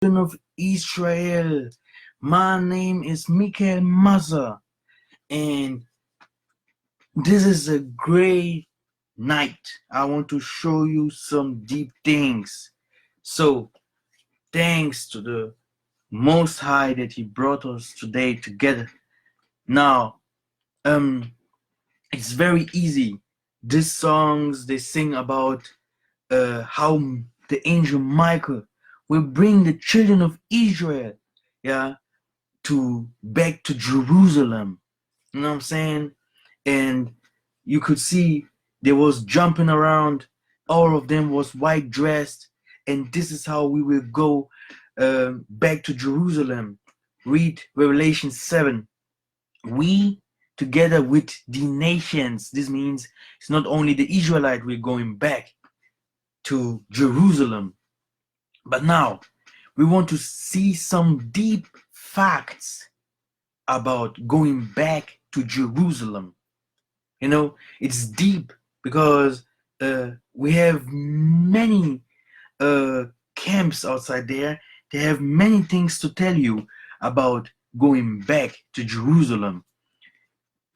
of Israel. My name is Mikhael Massa, and this is a great night. I want to show you some deep things. So, thanks to the Most High that He brought us today together. Now, it's very easy. These songs they sing about how the angel Michael will bring the children of Israel, yeah, to back to Jerusalem. You know what I'm saying? And you could see they was jumping around. All of them was white dressed, and this is how we will go back to Jerusalem. Read Revelation 7. We together with the nations. This means it's not only the Israelite we're going back to Jerusalem, but now we want to see some deep facts about going back to Jerusalem. You know, it's deep because we have many camps outside there. They have many things to tell you about going back to Jerusalem.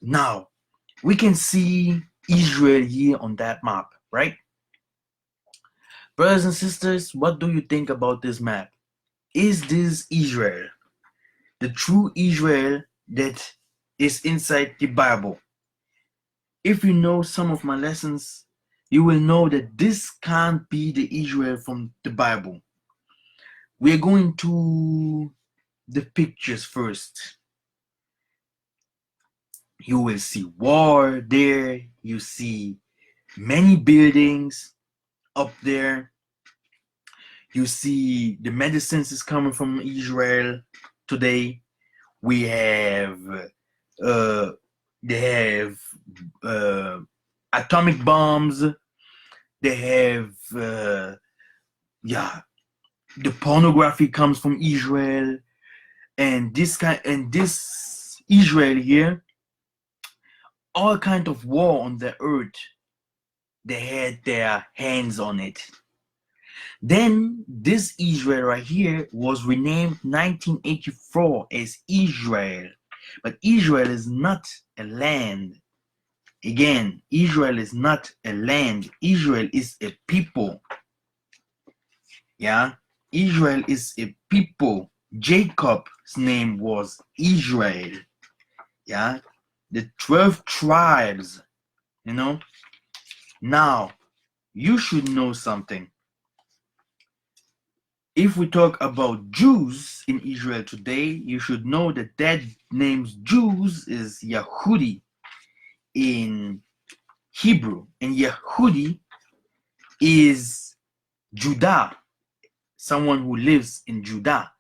Now, we can see Israel here on that map, right? Brothers and sisters, what do you think about this map? Is this Israel, the true Israel that is inside the Bible? If you know some of my lessons, you will know that this can't be the Israel from the Bible. We're going to the pictures first. You will see war there. You see many buildings up there. You see the medicines is coming from Israel today. We have they have atomic bombs. They have the pornography comes from Israel, and this Israel here, all kind of war on the earth. They had their hands on it. Then this Israel right here was renamed 1984 as Israel. But Israel is not a land. Again, Israel is not a land. Israel is a people. Yeah, Israel is a people. Jacob's name was Israel. Yeah, the 12 tribes, you know. Now, you should know something. If we talk about Jews in Israel today, you should know that that name Jews is Yehudi in Hebrew, and Yehudi is Judah, someone who lives in Judah.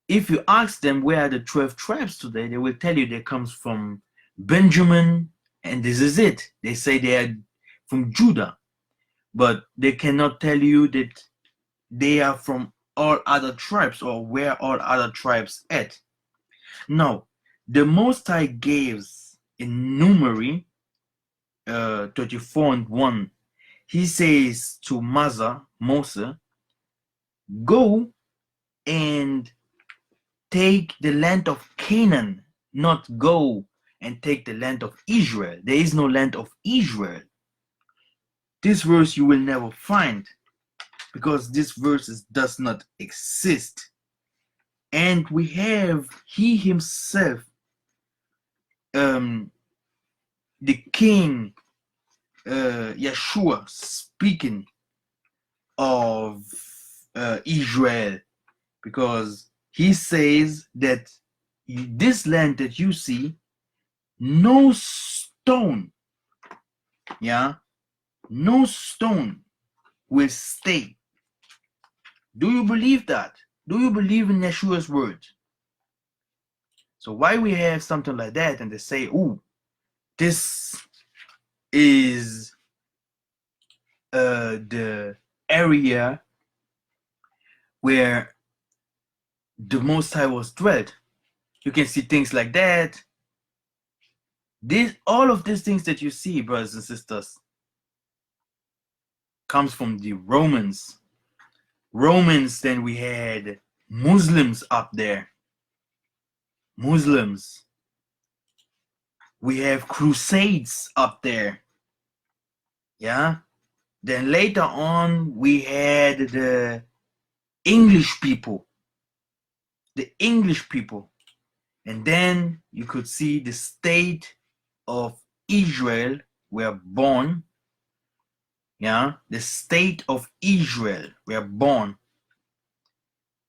If you ask them where are the 12 tribes today, they will tell you they comes from Benjamin, and this is it. They say they are from Judah, but they cannot tell you that they are from all other tribes or where all other tribes at. Now, the Most High gives in Numeri 34:1, he says to Moses, go and take the land of Canaan, not go and take the land of Israel. There is no land of Israel. This verse you will never find, because this verse does not exist. And we have he himself, the king Yeshua, speaking of Israel, because he says that this land that you see, no stone, no stone will stay. Do you believe that? Do you believe in Yeshua's word? So why we have something like that and they say, oh, this is the area where the Most High was dwelt. You can see things like that. All of these things that you see, brothers and sisters, comes from the Romans. Romans, then we had Muslims up there. Muslims. We have Crusades up there. Yeah. Then later on, we had the English people. The English people. And then you could see the state of Israel were born. Yeah. The state of Israel were born.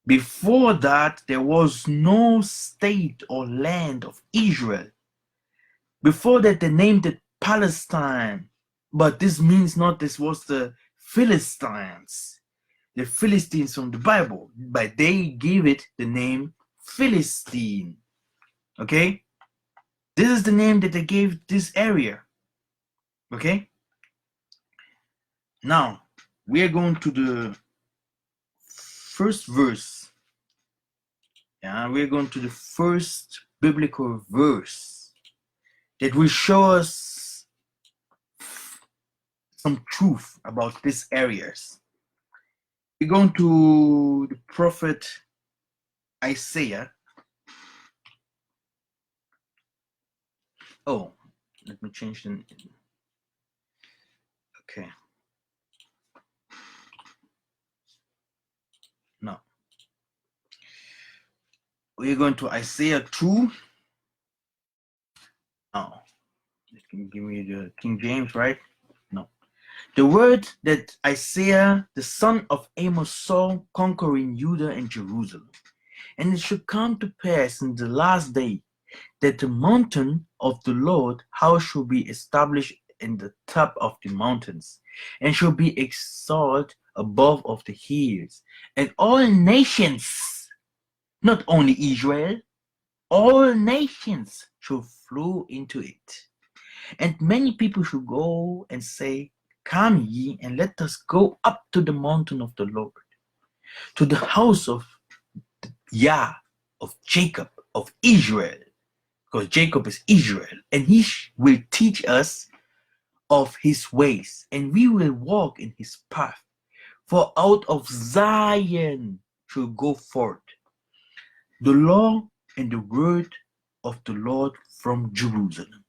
Before that, there was no state or land of Israel. Before that, they named it Palestine. But this means not this was the Philistines. The Philistines from the Bible. But they gave it the name Philistine. Okay? This is the name that they gave this area. Okay? Now, we are going to the first verse. Yeah, we're going to the first biblical verse that will show us some truth about these areas. We're going to the prophet Isaiah. Oh, let me change the. Okay. No. We're going to Isaiah 2. Oh, can you give me the King James, right? No. The word that Isaiah, the son of Amos, saw conquering Judah and Jerusalem. And it should come to pass in the last day that the mountain of the Lord house shall be established in the top of the mountains, and shall be exalted above of the hills, and all nations, not only Israel, all nations shall flow into it. And many people shall go and say, Come ye, and let us go up to the mountain of the Lord, to the house of Yah, of Jacob, of Israel, because Jacob is Israel, and he will teach us of his ways, and we will walk in his path. For out of Zion shall go forth the law and the word of the Lord from Jerusalem.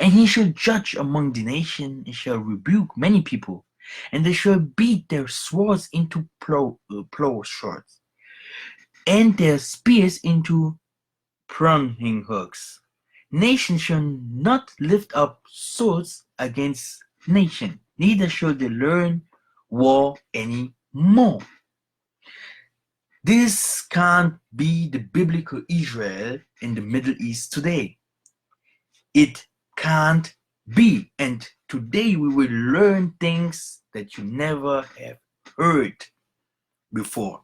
And he shall judge among the nations, and shall rebuke many people, and they shall beat their swords into plow swords, and their spears into pruning hooks. Nation shall not lift up swords against nation, neither shall they learn war any more. This can't be the biblical Israel in the Middle East today. It can't be. And today we will learn things that you never have heard before.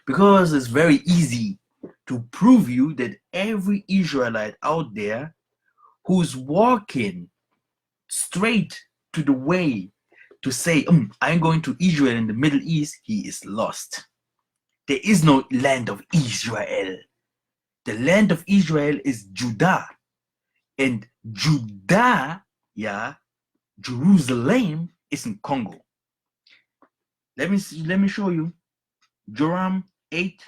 Because it's very easy to prove you that every Israelite out there who's walking straight to the way to say, I'm going to Israel in the Middle East, he is lost. There is no land of Israel. The land of Israel is Judah. And Judah, yeah, Jerusalem is in Congo. Let me show you. Joram 8,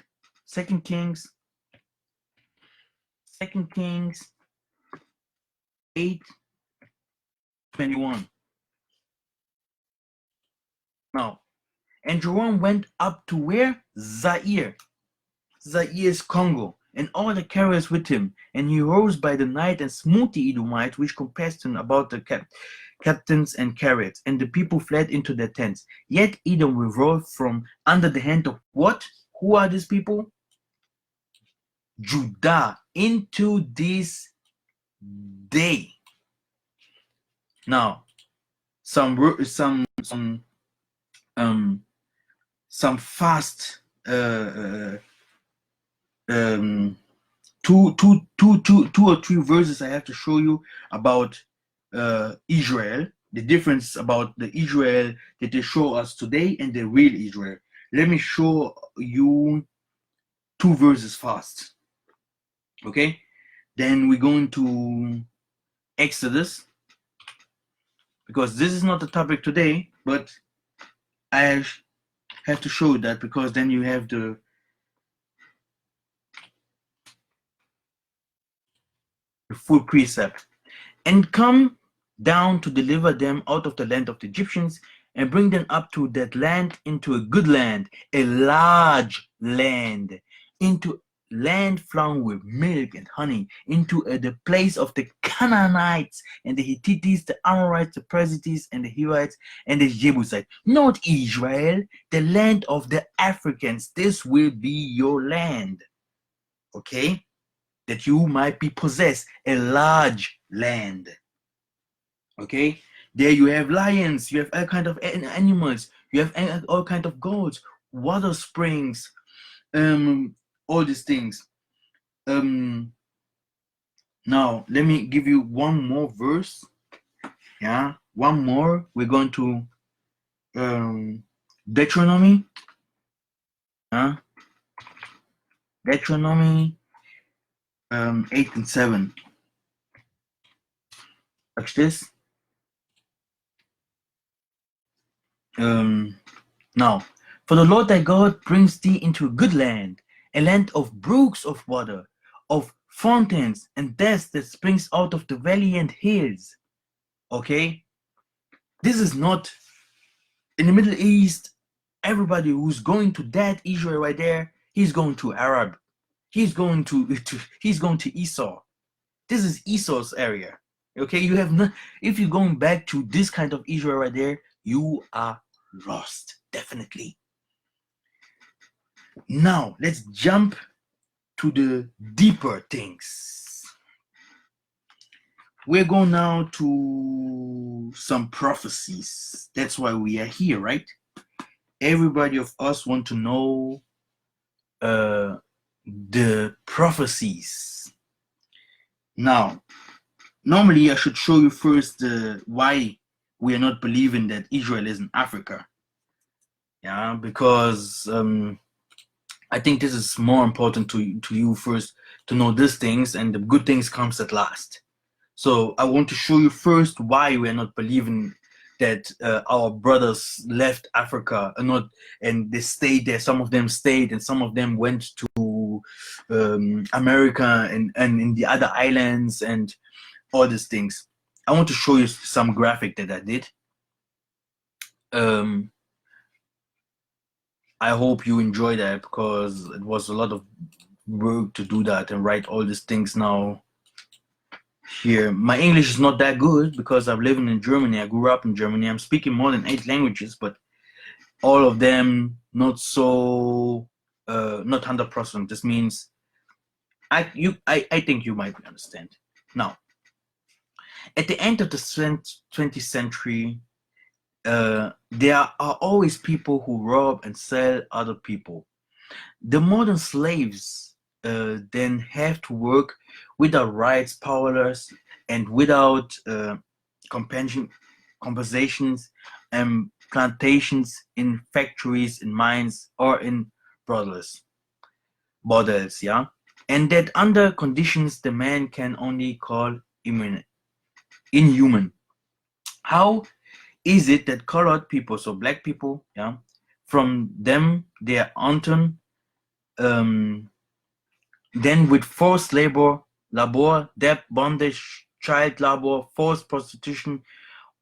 2 Kings 8:21. Now, and Joram went up to where? Zaire. Zaire is Congo, and all the carriers with him. And he rose by the night and smote the Edomites, which compassed him about the captains and chariots. And the people fled into their tents. Yet Edom withdrew from under the hand of what? Who are these people? Judah, into this day. Now, some fast two or three verses I have to show you about Israel, the difference about the Israel that they show us today and the real Israel. Let me show you 2 verses fast. Okay, then we're going to Exodus, because this is not the topic today, but I have to show that, because then you have the full precept. And come down to deliver them out of the land of the Egyptians, and bring them up to that land, into a good land, a large land, into land flowing with milk and honey, into the place of the Canaanites and the Hittites, the Amorites, the Perizzites, and the Hivites, and the Jebusites. Not Israel, the land of the Africans. This will be your land, okay? That you might be possessed, a large land. Okay, there you have lions, you have all kind of animals, you have all kind of goats, water springs, all these things. Now let me give you one more verse. Yeah, one more. We're going to Deuteronomy. Deuteronomy 8 and 7. Watch this. Now, for the Lord thy God brings thee into a good land, a land of brooks of water, of fountains and depths that springs out of the valley and hills. Okay? This is not in the Middle East. Everybody who's going to that Israel right there, he's going to Arab. He's going to Esau. This is Esau's area. Okay, you have not. If you're going back to this kind of Israel right there, you are lost, definitely. Now let's jump to the deeper things. We're going now to some prophecies. That's why we are here, right? Everybody of us want to know the prophecies. Now, normally I should show you first why we are not believing that Israel is in Africa. Yeah, because I think this is more important to you first to know these things, and the good things comes at last. So I want to show you first why we are not believing that our brothers left Africa and they stayed there. Some of them stayed, and some of them went to America and in the other islands and all these things. I want to show you some graphic that I did. I hope you enjoy that, because it was a lot of work to do that and write all these things now here. My English is not that good because I'm living in Germany. I grew up in Germany. I'm speaking more than 8 languages, but all of them not so not 100%. This means I think you might understand. Now, at the end of the 20th century, there are always people who rob and sell other people. The modern slaves then have to work without rights, powerless, and without compensations and plantations, in factories, in mines, or in brothels, yeah, and that under conditions the man can only call inhuman. How is it that colored people, so black people, yeah, from them they are often then with forced labor, debt, bondage, child labor, forced prostitution,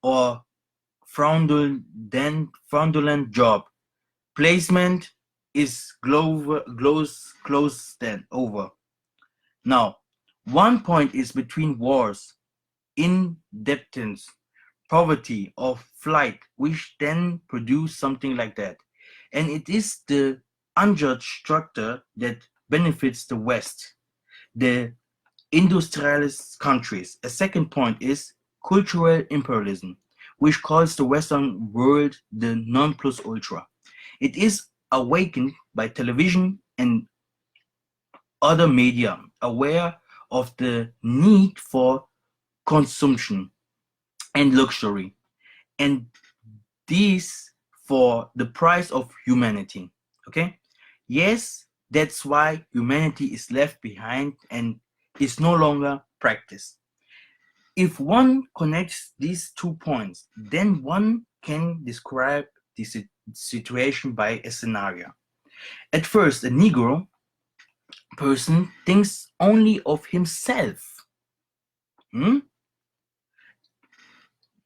or fraudulent job placement is close then over. Now, one point is between wars, indebtedness, poverty, or flight, which then produce something like that. And it is the unjust structure that benefits the West, the industrialist countries. A second point is cultural imperialism, which calls the Western world the non plus ultra. It is awakened by television and other media, aware of the need for consumption and luxury, and this for the price of humanity. Okay, yes, that's why humanity is left behind and is no longer practiced. If one connects these 2 points, then one can describe this situation by a scenario. At first, a Negro person thinks only of himself.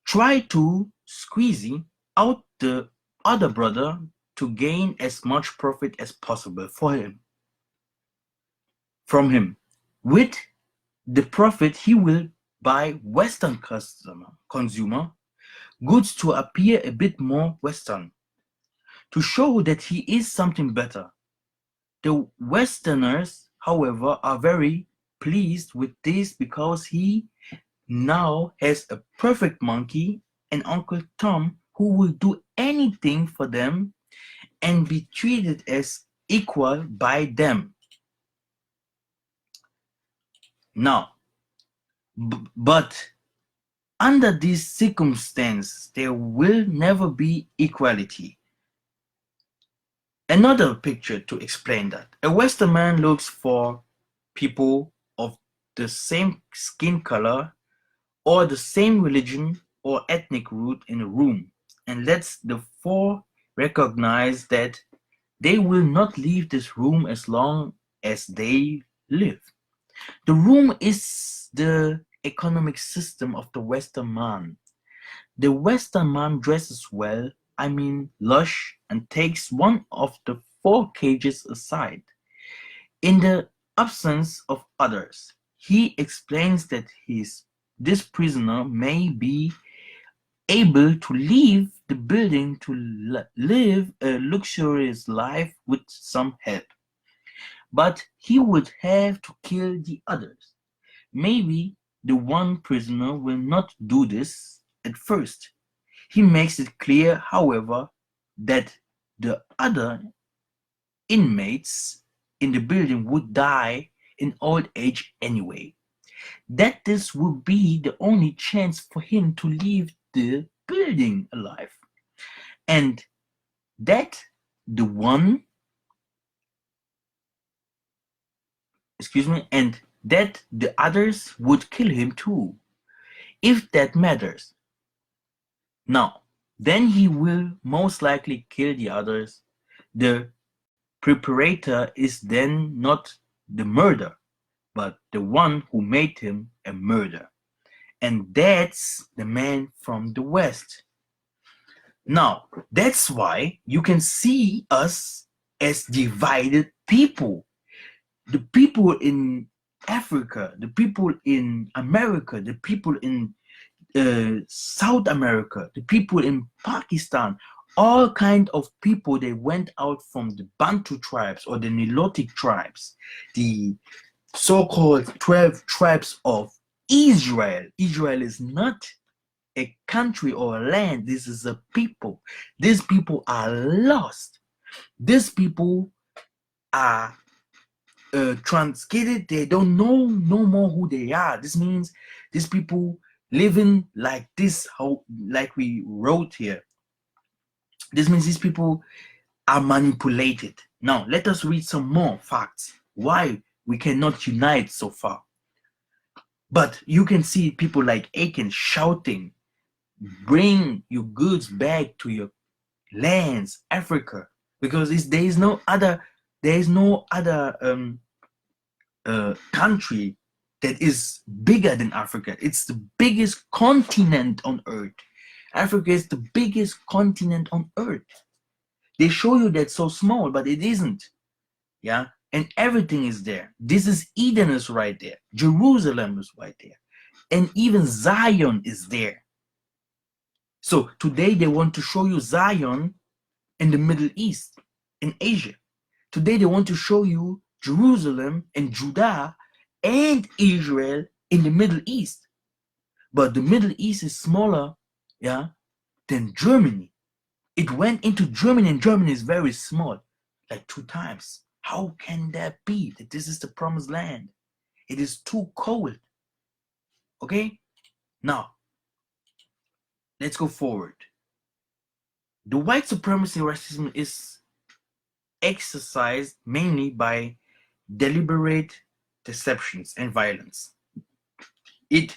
Try to squeeze out the other brother to gain as much profit as possible from him. With the profit, he will buy Western consumer goods to appear a bit more Western, to show that he is something better. The Westerners, however, are very pleased with this because he now has a perfect monkey and Uncle Tom who will do anything for them and be treated as equal by them. Now, but under these circumstances, there will never be equality. Another picture to explain that. A Western man looks for people of the same skin color or the same religion or ethnic root in a room and lets the four recognize that they will not leave this room as long as they live. The room is the economic system of the Western man. The Western man dresses well, I mean lush, and takes one of the four cages aside. In the absence of others, he explains that this prisoner may be able to leave the building to live a luxurious life with some help. But he would have to kill the others. Maybe the one prisoner will not do this at first. He makes it clear, however, that the other inmates in the building would die in old age anyway. That this would be the only chance for him to leave the building alive. And that the one, and that the others would kill him too, if that matters. Now, then he will most likely kill the others. The preparator is then not the murderer, but the one who made him a murderer. And that's the man from the West. Now, that's why you can see us as divided people. The people in Africa, the people in America, the people in South America, the people in Pakistan, all kind of people, they went out from the Bantu tribes or the Nilotic tribes, the so-called 12 tribes of Israel. Israel is not a country or a land. This is a people. These people are lost. These people are transmitted. They don't know no more who they are. This means these people living like this, like we wrote here. This means these people are manipulated. Now let us read some more facts why we cannot unite so far. But you can see people like Achan shouting, bring your goods back to your lands, Africa, because there is no other country that is bigger than Africa. It's the biggest continent on earth. Africa is the biggest continent on earth. They show you that so small, but it isn't. Yeah, and everything is there. This is Eden is right there. Jerusalem is right there, and even Zion is there. So today they want to show you Zion in the Middle East, in Asia. Today they want to show you Jerusalem and Judah and Israel in the Middle East. But the Middle East is smaller, yeah, than Germany. It went into Germany, and Germany is very small, like 2 times. How can that be? That this is the promised land? It is too cold. Okay? Now, let's go forward. The white supremacy racism is exercised mainly by deliberate deceptions and violence. It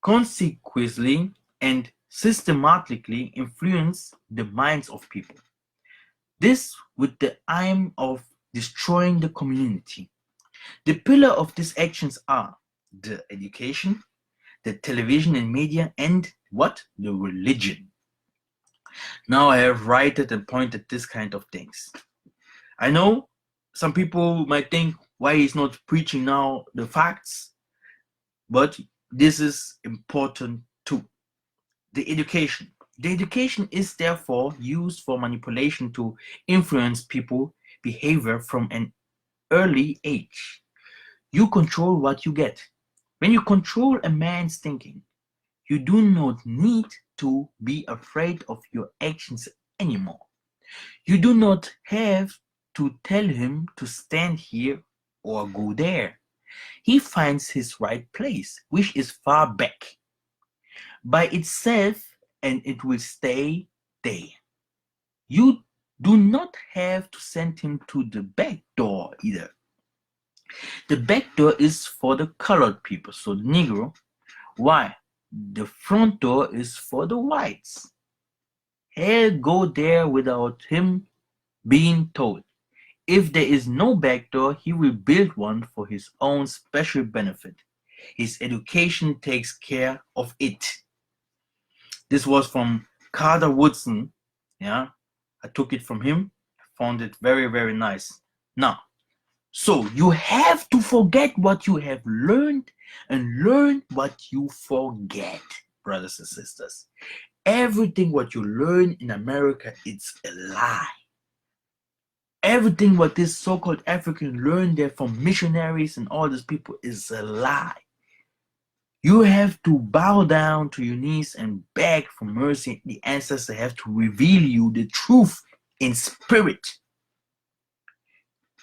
consequently and systematically influence the minds of people. This with the aim of destroying the community. The pillar of these actions are the education, the television and media, and what? The religion. Now I have righted and pointed this kind of things. I know some people might think why he's not preaching now the facts, but this is important too. The education. The education is therefore used for manipulation to influence people behavior from an early age. You control what you get. When you control a man's thinking, you do not need to be afraid of your actions anymore. You do not have to tell him to stand here or go there. He finds his right place, which is far back by itself, and it will stay there. You do not have to send him to the back door either. The back door is for the colored people, so the Negro. Why? The front door is for the whites. He'll go there without him being told. If there is no back door, he will build one for his own special benefit. His education takes care of it. This was from Carter Woodson. Yeah, I took it from him. I found it very, very nice. Now, so you have to forget what you have learned and learn what you forget, brothers and sisters. Everything what you learn in America, it's a lie. Everything what this so-called African learned there from missionaries and all these people is a lie. You have to bow down to your knees and beg for mercy. The ancestors have to reveal you the truth in spirit.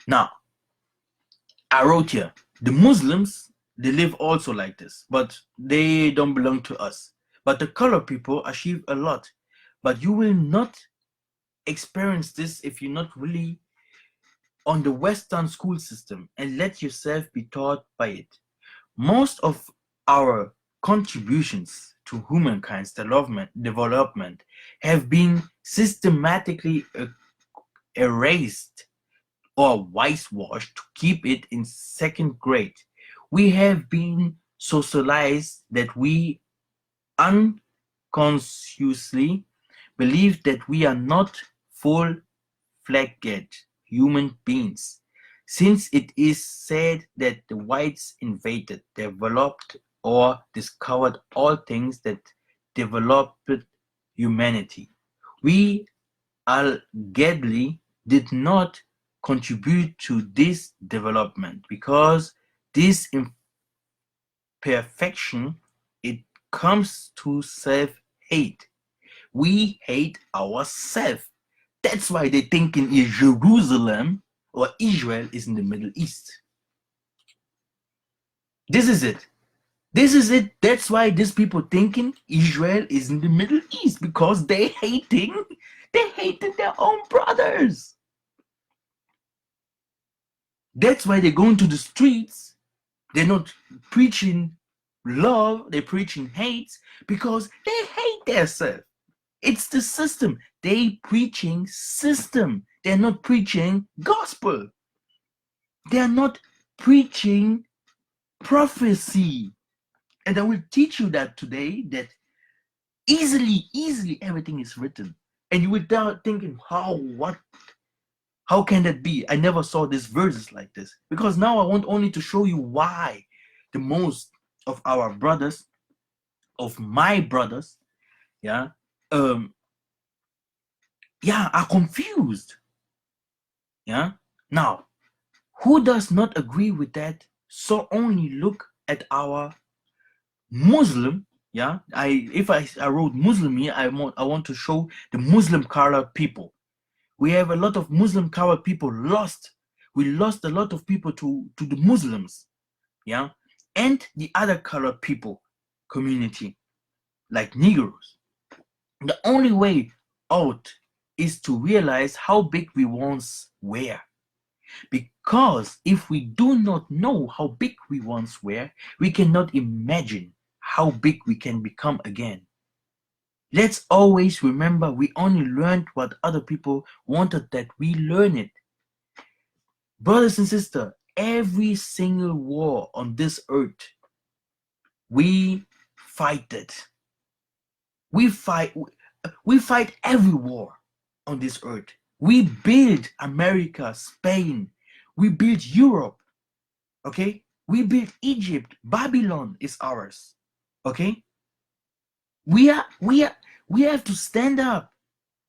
Now, I wrote here, the Muslims, they live also like this, but they don't belong to us. But the colored people achieve a lot. But you will not experience this if you're not really on the Western school system and let yourself be taught by it. Most of our contributions to humankind's development have been systematically erased or whitewashed to keep it in second grade. We have been socialized that we unconsciously believe that we are not full-fledged human beings, since it is said that the whites invaded, developed, or discovered all things that developed humanity. We allegedly did not contribute to this development because this imperfection, it comes to self-hate. We hate ourselves. That's why they think in Jerusalem or Israel is in the Middle East. This is it. This is it. That's why these people thinking Israel is in the Middle East, because they hating their own brothers. That's why they're going to the streets. They're not preaching love, they're preaching hate, because they hate themselves. It's the system. They preaching system. They're not preaching gospel. They're not preaching prophecy. And I will teach you that today, that easily everything is written. And you will start thinking, how can that be? I never saw these verses like this. Because now I want only to show you why the most of our brothers, of my brothers, are confused. Now, who does not agree with that? So only look at our Muslim. If I wrote Muslim here, I want to show the Muslim colored people. We have a lot of Muslim colored people lost. We lost a lot of people to the Muslims, and the other colored people community, like Negroes. The only way out is to realize how big we once were. Because if we do not know how big we once were, we cannot imagine how big we can become again. Let's always remember we only learned what other people wanted that we learn it. Brothers and sisters, every single war on this earth, we fight it. We fight every war on this earth. We build America, Spain. We build Europe. Okay? We build Egypt. Babylon is ours. Okay? We have to stand up.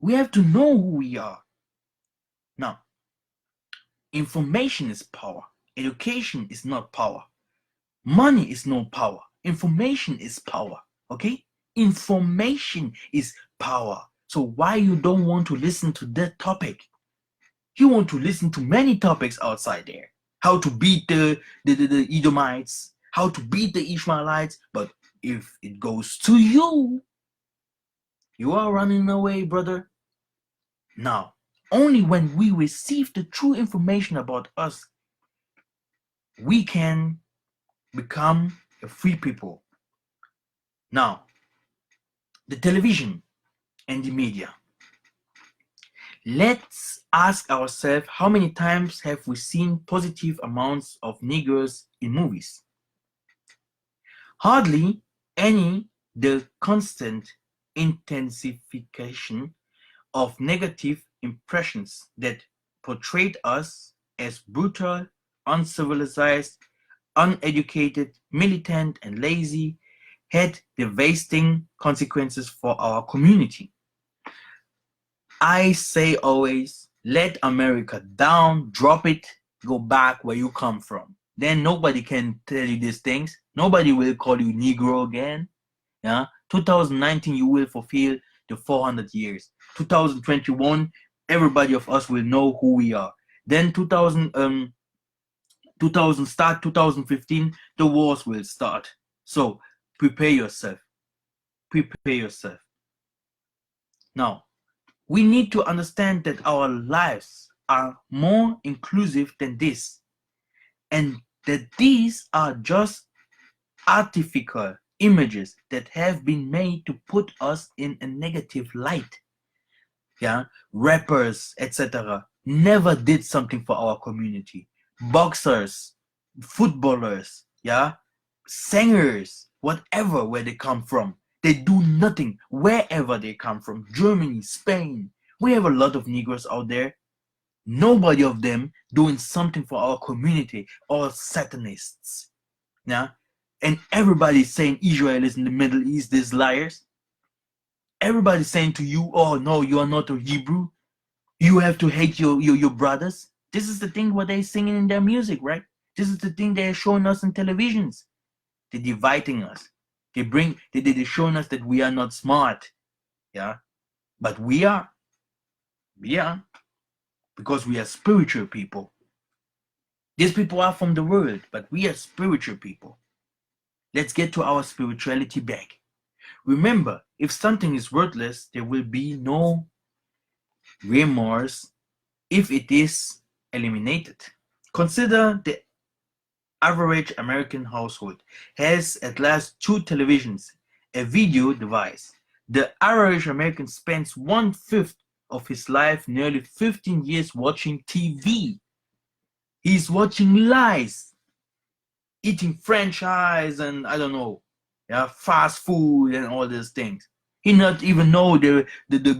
We have to know who we are. Now, information is power. Education is not power. Money is no power. Information is power. Okay? Information is power. So why you don't want to listen to that topic? You want to listen to many topics outside there. How to beat the Edomites, how to beat the Ishmaelites. But if it goes to you, you are running away, brother. Now, only when we receive the true information about us, we can become a free people. Now, the television and the media. Let's ask ourselves, how many times have we seen positive amounts of Negroes in movies? Hardly any. The constant intensification of negative impressions that portrayed us as brutal, uncivilized, uneducated, militant, and lazy had devastating consequences for our community. I say always, let America down, drop it, go back where you come from. Then nobody can tell you these things. Nobody will call you Negro again. Yeah, 2019 you will fulfill the 400 years. 2021, everybody of us will know who we are. Then 2015, the wars will start. So prepare yourself. Prepare yourself. Now, we need to understand that our lives are more inclusive than this, and that these are just artificial images that have been made to put us in a negative light. Yeah, rappers, etc., never did something for our community. Boxers, footballers, yeah, singers, whatever, where they come from, they do nothing wherever they come from. Germany, Spain, we have a lot of Negroes out there. Nobody of them doing something for our community. All Satanists. Yeah, and everybody's saying Israel is in the Middle East, these liars. Everybody's saying to you, oh no, you are not a Hebrew. You have to hate your brothers. This is the thing what they're singing in their music, right? This is the thing they're showing us in televisions. They're dividing us. They're showing us that we are not smart. Yeah. But we are. Because we are spiritual people. These people are from the world, but we are spiritual people. Let's get to our spirituality back. Remember, if something is worthless, there will be no remorse if it is eliminated. Consider the average American household has at least 2 televisions, a video device. The average American spends 1/5 of his life, nearly 15 years, watching TV. He's watching lies, eating French fries and I don't know, yeah, fast food and all these things. He not even know the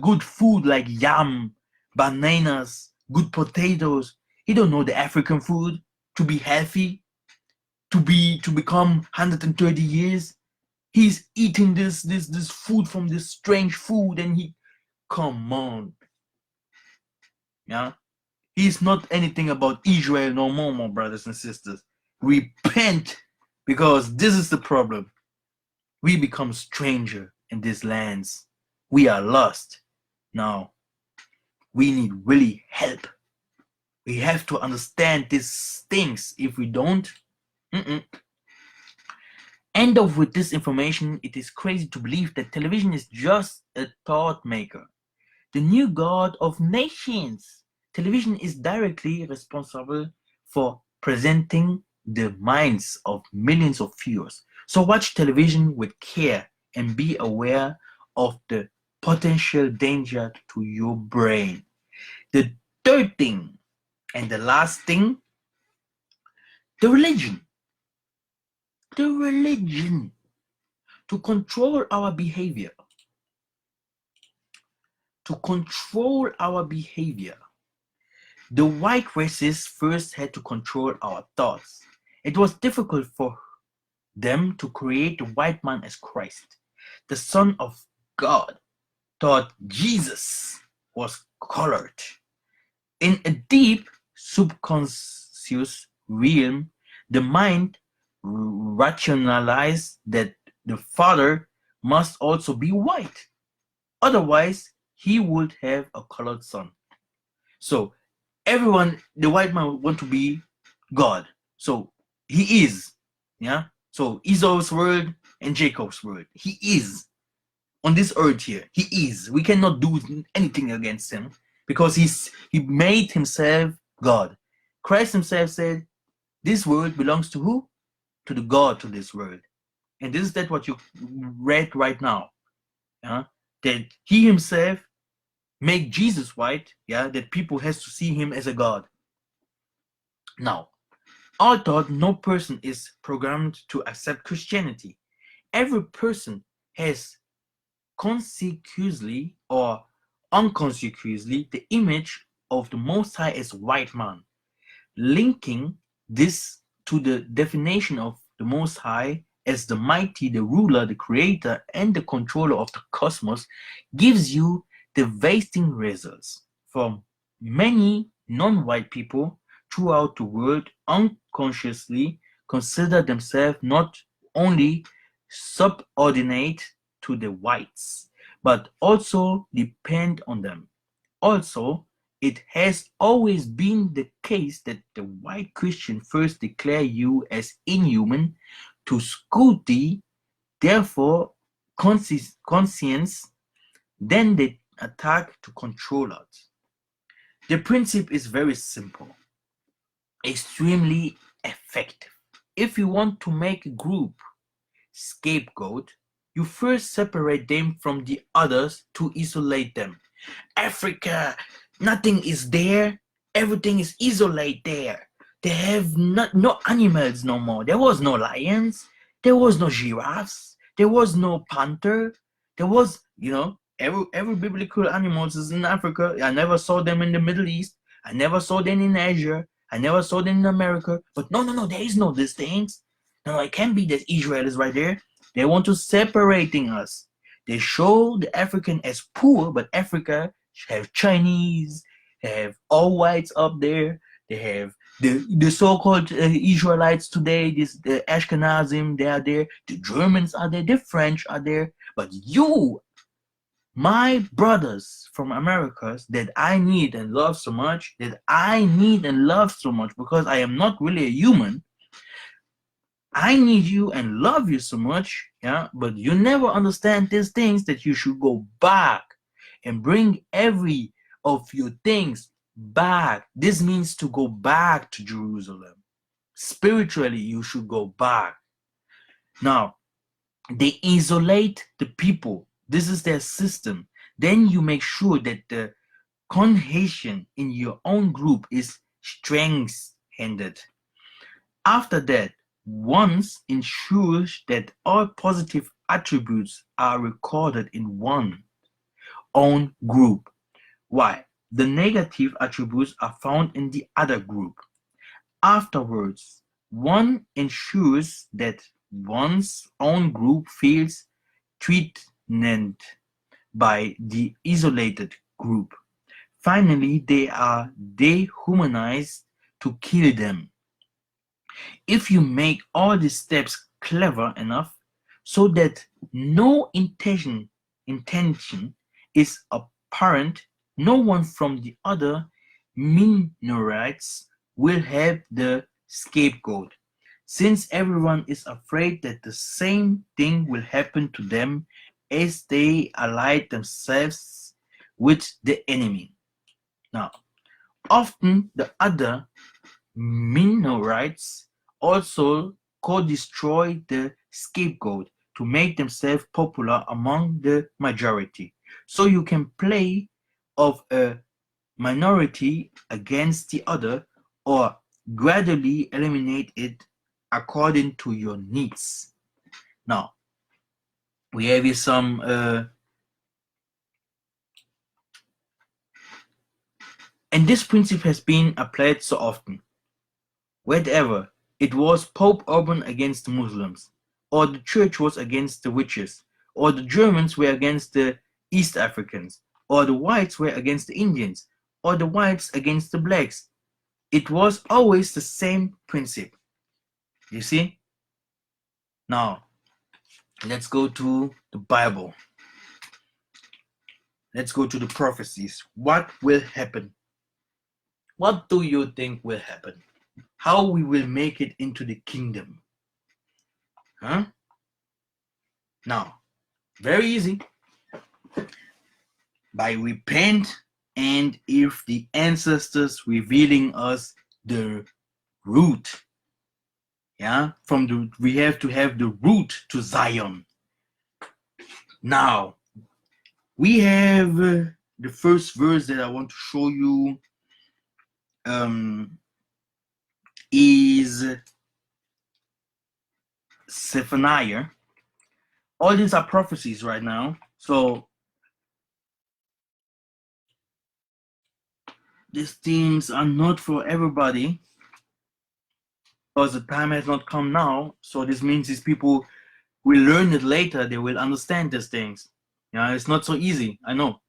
good food like yam, bananas, good potatoes. He don't know the African food to be healthy, to become 130 years. He's eating this food from this strange food, and he, come on, yeah. He's not anything about Israel no more, my brothers and sisters. Repent, because this is the problem. We become stranger in these lands. We are lost. Now, we need really help. We have to understand these things. If we don't, end off with this information. It is crazy to believe that television is just a thought maker. The new god of nations. Television is directly responsible for presenting the minds of millions of viewers. So watch television with care and be aware of the potential danger to your brain. The third thing and the last thing, the religion. The religion to control our behavior. To control our behavior. The white races first had to control our thoughts. It was difficult for them to create the white man as Christ, the Son of God. Thought Jesus was colored. In a deep subconscious realm, the mind rationalized that the father must also be white. Otherwise, he would have a colored son. So everyone, the white man want to be God. So he is. Yeah. So Esau's word and Jacob's word. He is on this earth here. He is. We cannot do anything against him because he made himself God. Christ himself said, this world belongs to who? To the God to this world. And this is that what you read right now. Yeah? That he himself make Jesus white, yeah, that people has to see him as a God. Now, although no person is programmed to accept Christianity, every person has consciously or unconsciously the image of the Most High as white man. Linking this to the definition of the Most High as the mighty, the ruler, the creator, and the controller of the cosmos gives you devastating results. For many non-white people throughout the world unconsciously consider themselves not only subordinate to the whites, but also depend on them. Also, it has always been the case that the white Christian first declare you as inhuman to scrutiny, therefore conscience, then they attack to control us. The principle is very simple, extremely effective. If you want to make a group scapegoat, you first separate them from the others to isolate them. Africa, nothing is there, everything is isolated there. They have no animals no more. There was no lions, there was no giraffes, there was no panther, there was, every biblical animals is in Africa. I never saw them in the Middle East, I never saw them in Asia, I never saw them in America. But no, there is no these things. No, it can't be that Israel is right there. They want to separating us. They show the African as poor, but Africa have Chinese, have all whites up there. They have the so-called Israelites today, the Ashkenazim, they are there. The Germans are there. The French are there. But you, my brothers from Americas that I need and love so much, because I am not really a human, I need you and love you so much, yeah, but you never understand these things that you should go back and bring every of your things back. This means to go back to Jerusalem. Spiritually, you should go back. Now, they isolate the people. This is their system. Then you make sure that the cohesion in your own group is strength-handed. After that, once ensures that all positive attributes are recorded in one own group, while the negative attributes are found in the other group. Afterwards, one ensures that one's own group feels threatened by the isolated group. Finally, they are dehumanized to kill them. If you make all these steps clever enough so that no intention is apparent, no one from the other minorities will have the scapegoat, since everyone is afraid that the same thing will happen to them as they ally themselves with the enemy. Now, often the other minorites also co-destroy the scapegoat to make themselves popular among the majority. So you can play of a minority against the other, or gradually eliminate it according to your needs. Now, we have here some and this principle has been applied so often. Wherever it was Pope Urban against the Muslims, or the church was against the witches, or the Germans were against the East Africans, or the whites were against the Indians, or the whites against the blacks. It was always the same principle. You see? Now, let's go to the Bible. Let's go to the prophecies. What will happen? What do you think will happen? How we will make it into the kingdom? Huh? Now, very easy. By repent, and if the ancestors revealing us the root. Yeah, we have to have the root to Zion. Now, we have the first verse that I want to show you is Zephaniah. All these are prophecies right now. So these things are not for everybody because the time has not come now. So this means these people will learn it later. They will understand these things. Yeah, it's not so easy. I know.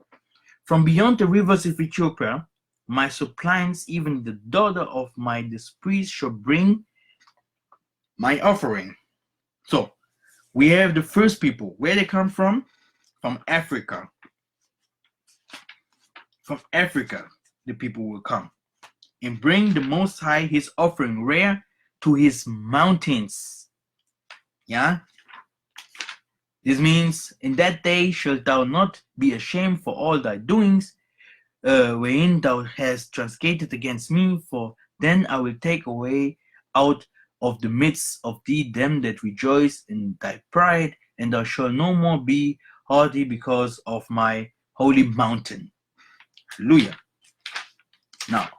From beyond the rivers of Ethiopia, my suppliants, even the daughter of my displeased, shall bring my offering. So we have the first people. Where they come from? From Africa. From Africa, the people will come and bring the Most High his offering rare to his mountains. Yeah? This means, in that day shalt thou not be ashamed for all thy doings, wherein thou hast transgressed against me, for then I will take away out of the midst of thee them that rejoice in thy pride, and thou shalt no more be haughty because of my holy mountain. Hallelujah. Now,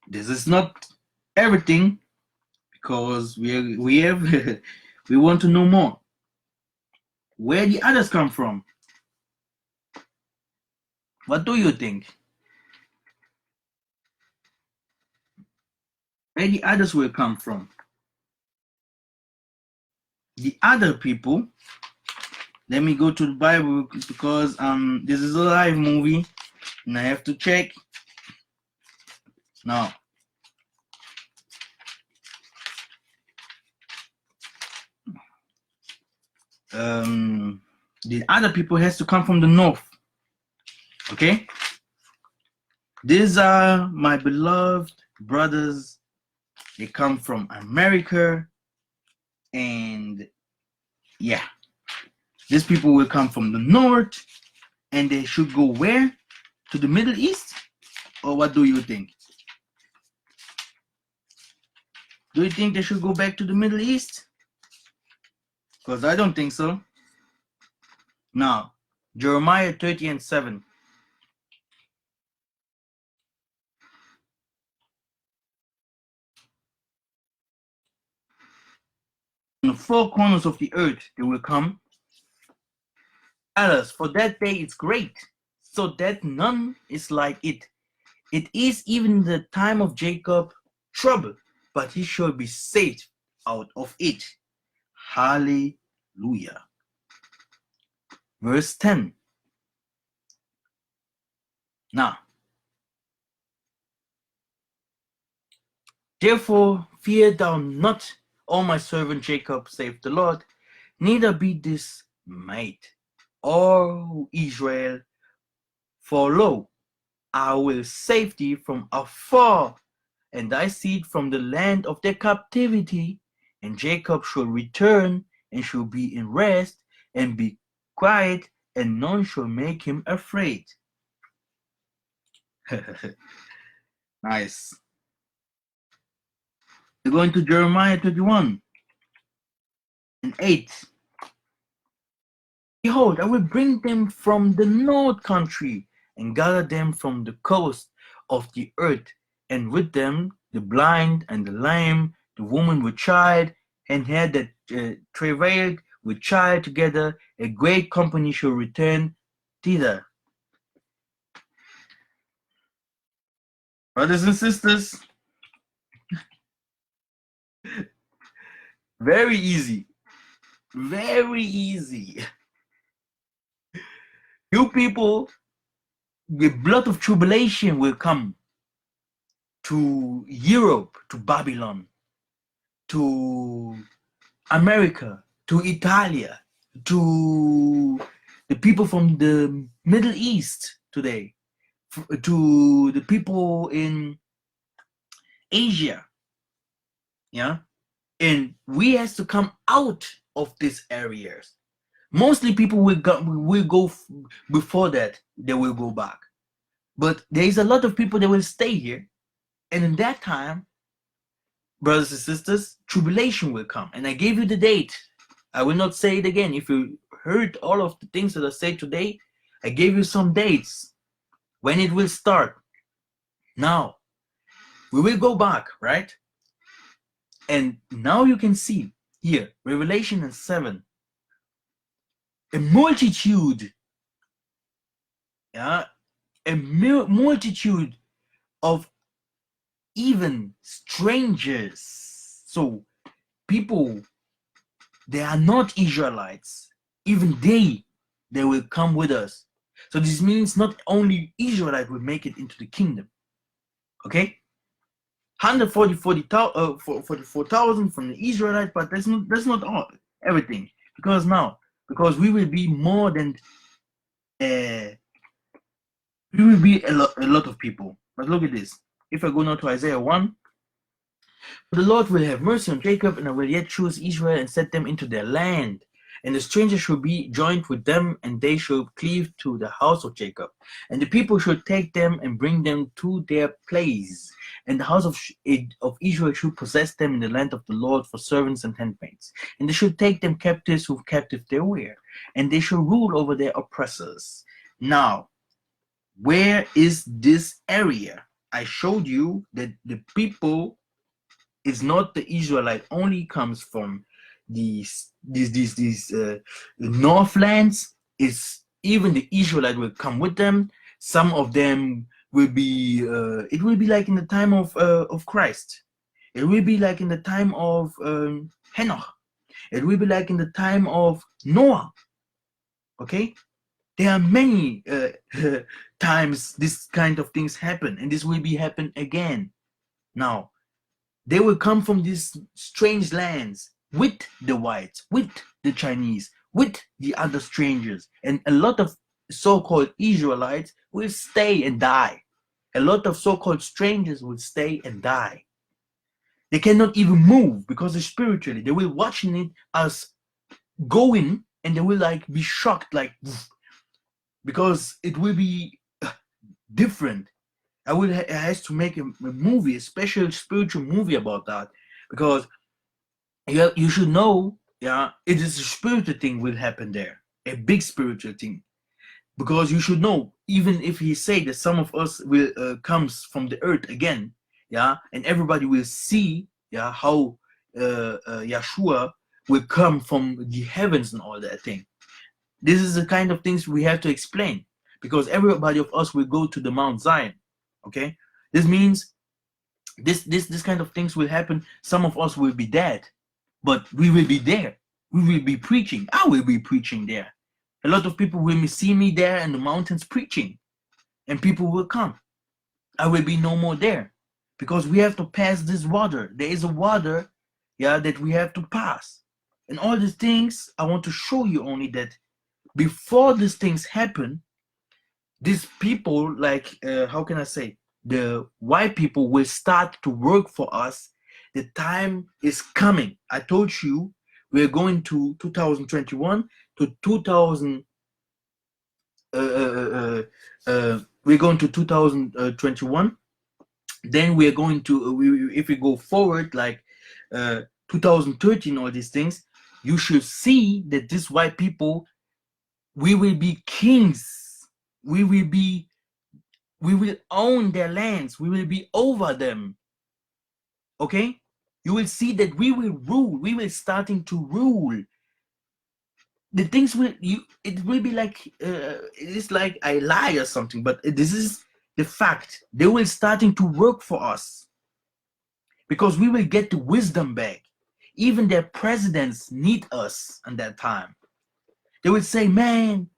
this is not everything, because we have we want to know more. Where the others come from? What do you think? Where the others will come from? The other people. Let me go to the Bible, because this is a live movie and I have to check. Now, the other people has to come from the north. Okay? These are my beloved brothers. They come from America, and yeah, these people will come from the north, and they should go where? To the Middle East? Or what do you think? Do you think they should go back to the Middle East? Because I don't think so. Now, Jeremiah 30:7. On the four corners of the earth they will come. Alas, for that day is great, so that none is like it. It is even the time of Jacob trouble, but he shall be saved out of it. Hallelujah. Verse 10. Now, therefore fear thou not, O my servant Jacob, saith the Lord, neither be dismayed, O Israel, for lo, I will save thee from afar, and thy seed from the land of their captivity, and Jacob shall return, and shall be in rest, and be quiet, and none shall make him afraid. Nice. We're going to Jeremiah 31:8. Behold, I will bring them from the north country, and gather them from the coast of the earth, and with them the blind and the lame, the woman with child, and her that travailed with child together. A great company shall return thither. Brothers and sisters, very easy. Very easy. You people, the blood of tribulation will come to Europe, to Babylon, to America, to Italia, to the people from the Middle East today, to the people in Asia, yeah, and we has to come out of these areas. Mostly people will go before that, they will go back, but there is a lot of people that will stay here, and in that time, brothers and sisters, tribulation will come. And I gave you the date. I will not say it again. If you heard all of the things that I said today, I gave you some dates when it will start. Now, we will go back, right? And now you can see here, Revelation 7, a multitude, yeah, a multitude of even strangers. So people, they are not Israelites. Even they will come with us. So this means not only Israelite will make it into the kingdom. Okay? 144,000 from the Israelites, but that's not all, everything. Because we will be more than we will be a lot of people. But look at this. If I go now to Isaiah 1, the Lord will have mercy on Jacob, and I will yet choose Israel and set them into their land. And the stranger shall be joined with them, and they shall cleave to the house of Jacob. And the people shall take them and bring them to their place. And the house of Israel shall possess them in the land of the Lord for servants and handmaids. And they shall take them captives who captive they were, and they shall rule over their oppressors. Now, where is this area? I showed you that the people is not the Israelite, only comes from these northlands. Is even the Israelite will come with them. Some of them will be it will be like in the time of Christ. It will be like in the time of Henoch. It will be like in the time of Noah. Okay, there are many times this kind of things happen, and this will be happen again. Now, they will come from these strange lands with the whites, with the Chinese, with the other strangers. And a lot of so-called Israelites will stay and die. A lot of so-called strangers will stay and die. They cannot even move because spiritually they will watching it as going, and they will like be shocked, like, because it will be different. I has to make a movie, a special spiritual movie about that, because you should know, yeah, it is a spiritual thing will happen there, a big spiritual thing, because you should know, even if he say that some of us will comes from the earth again, yeah, and everybody will see, yeah, how Yeshua will come from the heavens and all that thing. This is the kind of things we have to explain, because everybody of us will go to the Mount Zion. Okay, this means this kind of things will happen. Some of us will be dead, but we will be there. We will be preaching. I will be preaching there. A lot of people will see me there in the mountains preaching, and people will come. I will be no more there, because we have to pass this water. There is a water, yeah, that we have to pass. And all these things, I want to show you only that before these things happen, these people, like, how can I say, the white people will start to work for us. The time is coming. I told you we're going to 2021 to 2000. We're going to 2021. Then we're going to, if we go forward, like 2013, all these things, you should see that these white people We will be kings. We will own their lands. We will be over them. Okay? You will see that we will rule. We will starting to rule. The things it will be like it's like I lie or something, but this is the fact. They will starting to work for us because we will get the wisdom back. Even their presidents need us at that time. They will say, man,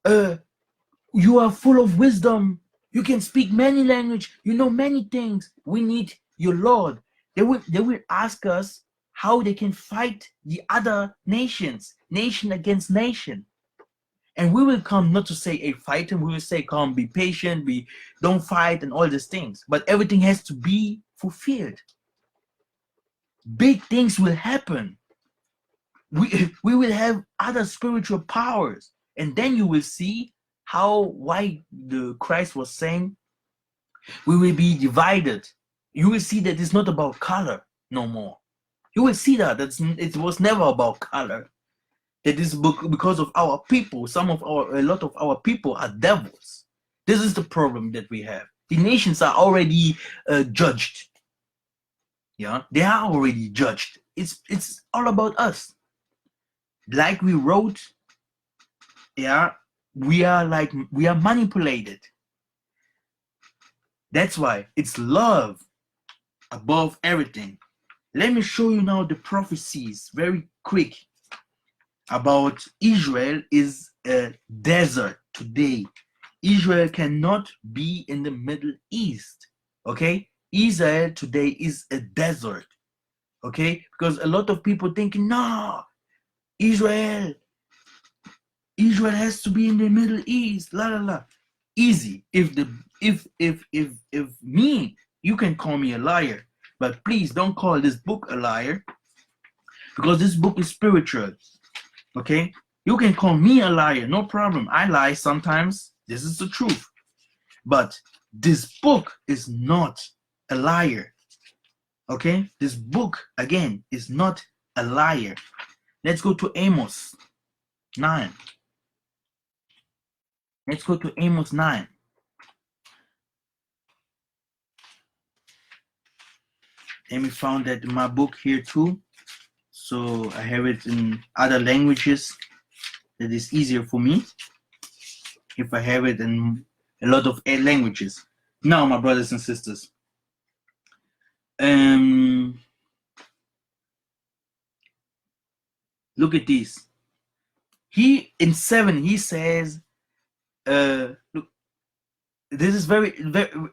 you are full of wisdom. You can speak many languages. You know many things. We need your Lord. They will ask us how they can fight the other nations, nation against nation. And we will come not to say a fight, and we will say, come, be patient, don't fight, and all these things. But everything has to be fulfilled. Big things will happen. We will have other spiritual powers, and then you will see why the Christ was saying we will be divided. You will see that it's not about color no more. You will see that it was never about color. That this book, because of our people, a lot of our people are devils. This is the problem that we have. The nations are already judged. Yeah, they are already judged. It's all about us. Like we wrote, yeah, we are manipulated. That's why it's love above everything. Let me show you now the prophecies very quick about Israel is a desert today. Israel cannot be in the Middle East. Okay, Israel today is a desert. Okay, because a lot of people thinking, no, Israel has to be in the Middle East. La la la. Easy. If me, you can call me a liar, but please don't call this book a liar, because this book is spiritual. Okay, you can call me a liar, no problem. I lie sometimes. This is the truth. But this book is not a liar. Okay, this book again is not a liar. Let's go to Amos 9. Let's go to Amos 9. Let me found that in my book here too. So I have it in other languages. That is easier for me if I have it in a lot of languages. Now, my brothers and sisters, look at this. In 7, he says, look, this is very,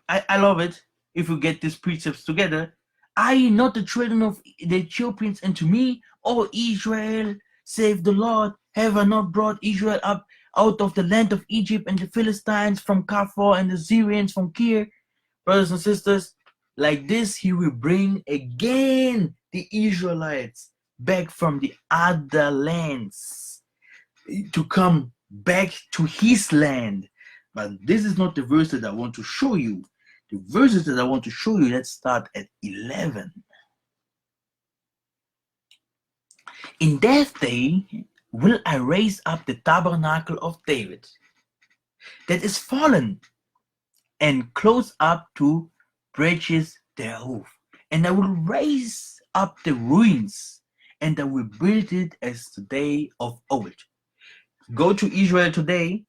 I love it. If you get these precepts together, are ye not the children of the Ethiopians unto me, O Israel, save the Lord? Have I not brought Israel up out of the land of Egypt, and the Philistines from Kaphor, and the Syrians from Kir? Brothers and sisters, like this, he will bring again the Israelites back from the other lands to come back to his land. But this is not the verse that I want to show you. The verses that I want to show you, let's start at 11. In that day will I raise up the tabernacle of David that is fallen, and close up to breaches thereof. And I will raise up the ruins, and I will build it as the day of old. Go to Israel today,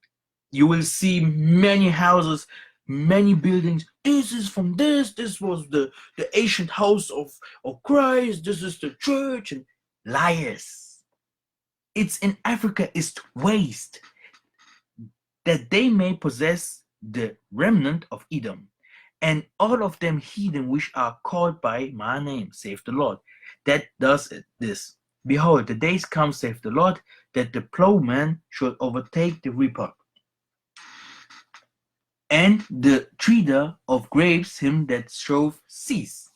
you will see many houses, many buildings. This is from this was the ancient house of Christ, this is the church, and liars. It's in Africa is waste, that they may possess the remnant of Edom, and all of them heathen which are called by my name, saith the Lord, that does this. Behold, the days come, saith the Lord, that the plowman should overtake the reaper, and the treader of grapes him that soweth seeds.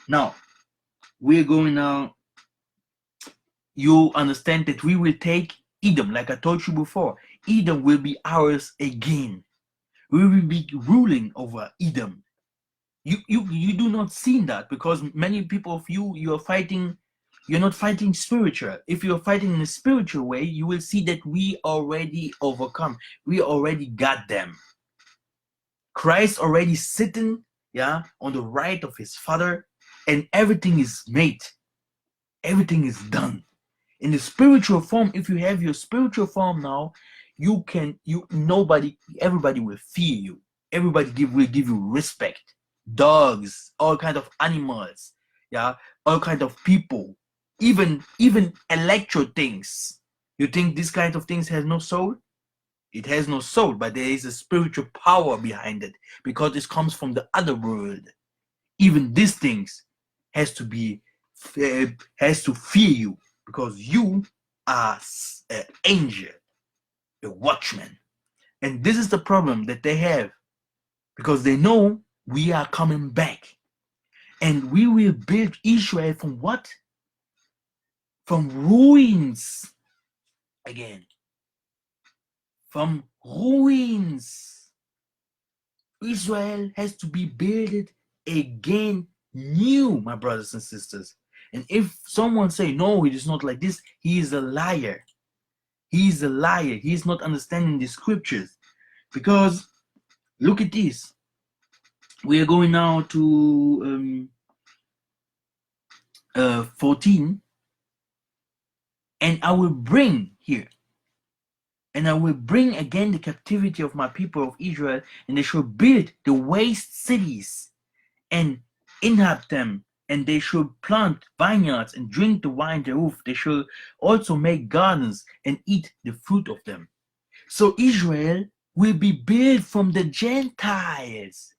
Now, we're going now, you understand that we will take Edom, like I told you before. Edom will be ours again. We will be ruling over Edom. You do not see that, because many people of you are fighting You're not fighting spiritual. If you're fighting in a spiritual way, you will see that we already overcome. We already got them. Christ already sitting, yeah, on the right of his Father, and everything is made. Everything is done. In the spiritual form, if you have your spiritual form now, everybody will fear you. Everybody will give you respect. Dogs, all kind of animals, yeah, all kind of people, even electro things. You think this kind of things has no soul? It has no soul, but there is a spiritual power behind it because it comes from the other world. Even these things has to fear you because you are an angel, a watchman. And this is the problem that they have because they know we are coming back. And we will build Israel from what? From ruins again. From ruins. Israel has to be built again new, my brothers and sisters. And if someone say, no, it is not like this, he is a liar. He is a liar. He is not understanding the scriptures. Because look at this. We are going now to 14. And I will bring here. And I will bring again the captivity of my people of Israel, and they shall build the waste cities and inhabit them, and they shall plant vineyards and drink the wine thereof. They shall also make gardens and eat the fruit of them. So Israel will be built from the Gentiles.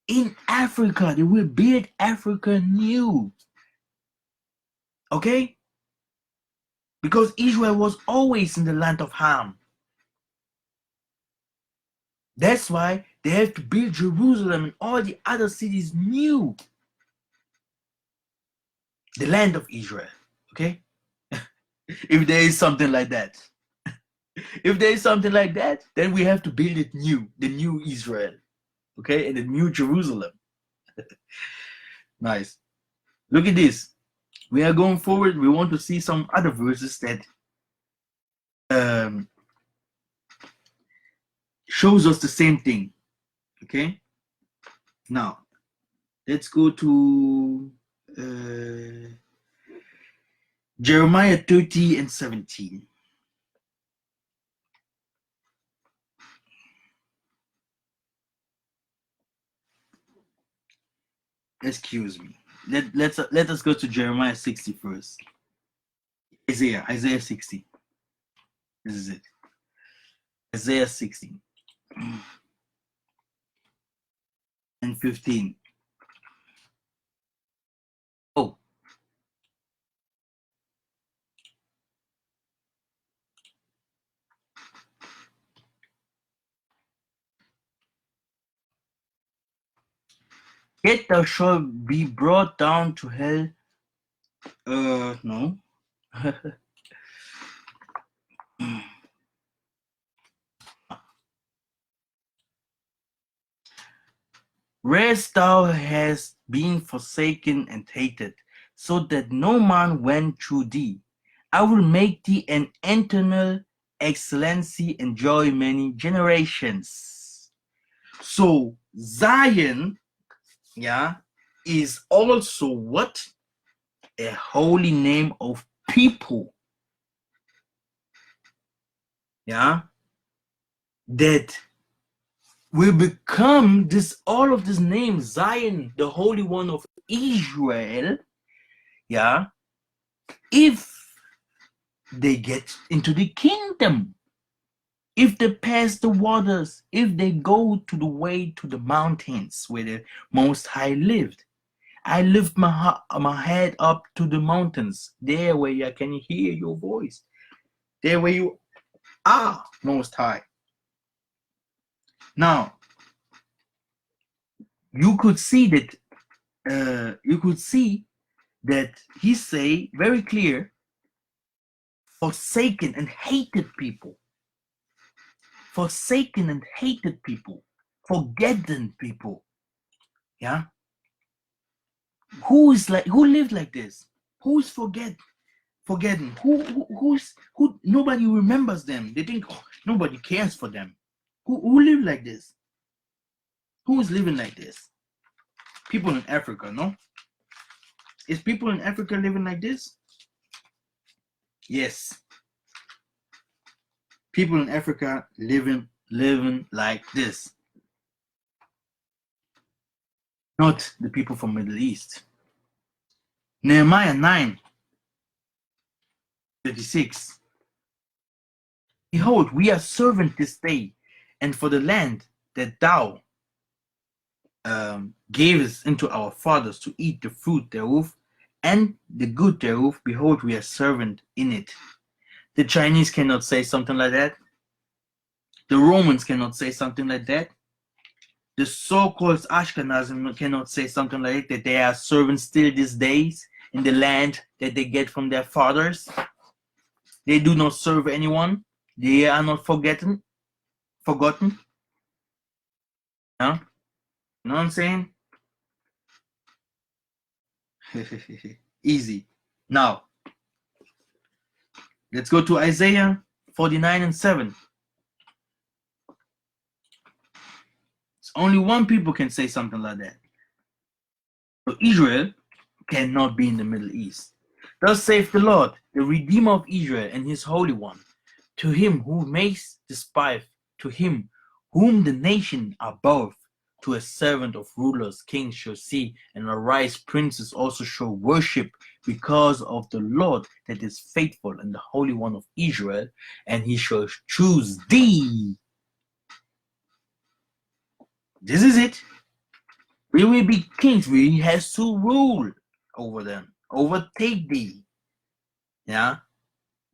In Africa, they will build Africa new. Okay? Because Israel was always in the land of Ham. That's why they have to build Jerusalem and all the other cities new. The land of Israel. Okay? If there is something like that. If there is something like that, then we have to build it new. The new Israel. Okay? And the new Jerusalem. Nice. Look at this. We are going forward. We want to see some other verses that shows us the same thing. Okay? Now, let's go to Jeremiah 30 and 17. Excuse me. Let us go to Jeremiah 60 first. Isaiah 60. This is it. Isaiah 60 and 15. Oh. Yet thou shalt be brought down to hell. No. Whereas thou hast been forsaken and hated, so that no man went through thee. I will make thee an eternal excellency, enjoy many generations. So Zion, yeah, is also what? A holy name of people. Yeah, that will become this, all of this name, Zion, the Holy One of Israel, yeah, if they get into the kingdom, if they pass the waters, if they go to the way to the mountains where the Most High lived. I lift my head up to the mountains, there where I can hear your voice, there where you are, Most High. Now, you could see that he say very clear, forsaken and hated people, forsaken and hated people, forgotten people. Yeah, who lived like this? Who's forgetting? Who nobody remembers them. They think, oh, nobody cares for them. Who live like this? Who is living like this? People in Africa, no? Is people in Africa living like this? Yes. People in Africa living like this. Not the people from Middle East. Nehemiah 9:36. Behold, we are servant this day, and for the land that thou gavest into our fathers to eat the fruit thereof, and the good thereof, behold, we are servant in it. The Chinese cannot say something like that. The Romans cannot say something like that. The so-called Ashkenazim cannot say something like that they are servants still these days in the land that they get from their fathers. They do not serve anyone. They are not forgotten. Huh? You know what I'm saying? Easy. Now, let's go to Isaiah 49:7. It's only one people can say something like that. So Israel cannot be in the Middle East. Thus saith the Lord, the Redeemer of Israel and his Holy One, to him who makes despise, to him whom the nation are both, to a servant of rulers, kings shall see, and arise princes also shall worship, because of the Lord that is faithful and the Holy One of Israel, and he shall choose thee. This is it. We will be kings. We have to rule over them, overtake thee. Yeah,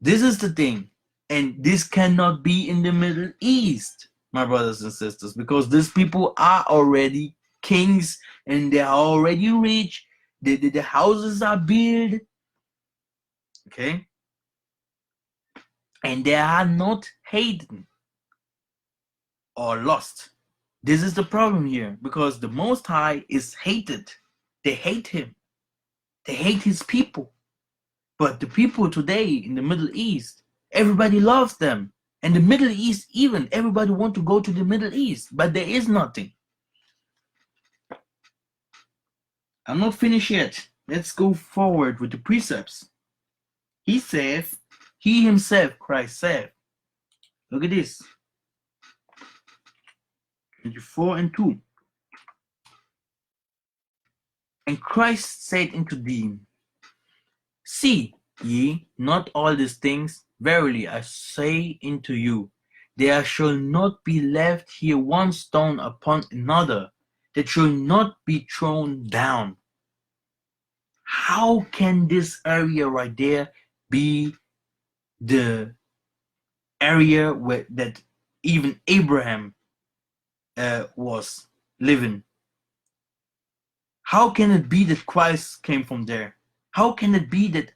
this is the thing, and this cannot be in the Middle East, my brothers and sisters, because these people are already kings and they are already rich. The houses are built, okay, and they are not hated or lost. This is the problem here, because the Most High is hated. They hate him. They hate his people. But the people today in the Middle East, everybody loves them. And the Middle East, even everybody want to go to the Middle East, but there is nothing. I'm not finished yet. Let's go forward with the precepts. He saith, he himself, Christ said, look at this, 24:2. And Christ said unto them, see ye not all these things? Verily I say unto you, there shall not be left here one stone upon another that shall not be thrown down. How can this area right there be the area where that even Abraham was living? How can it be that Christ came from there? How can it be that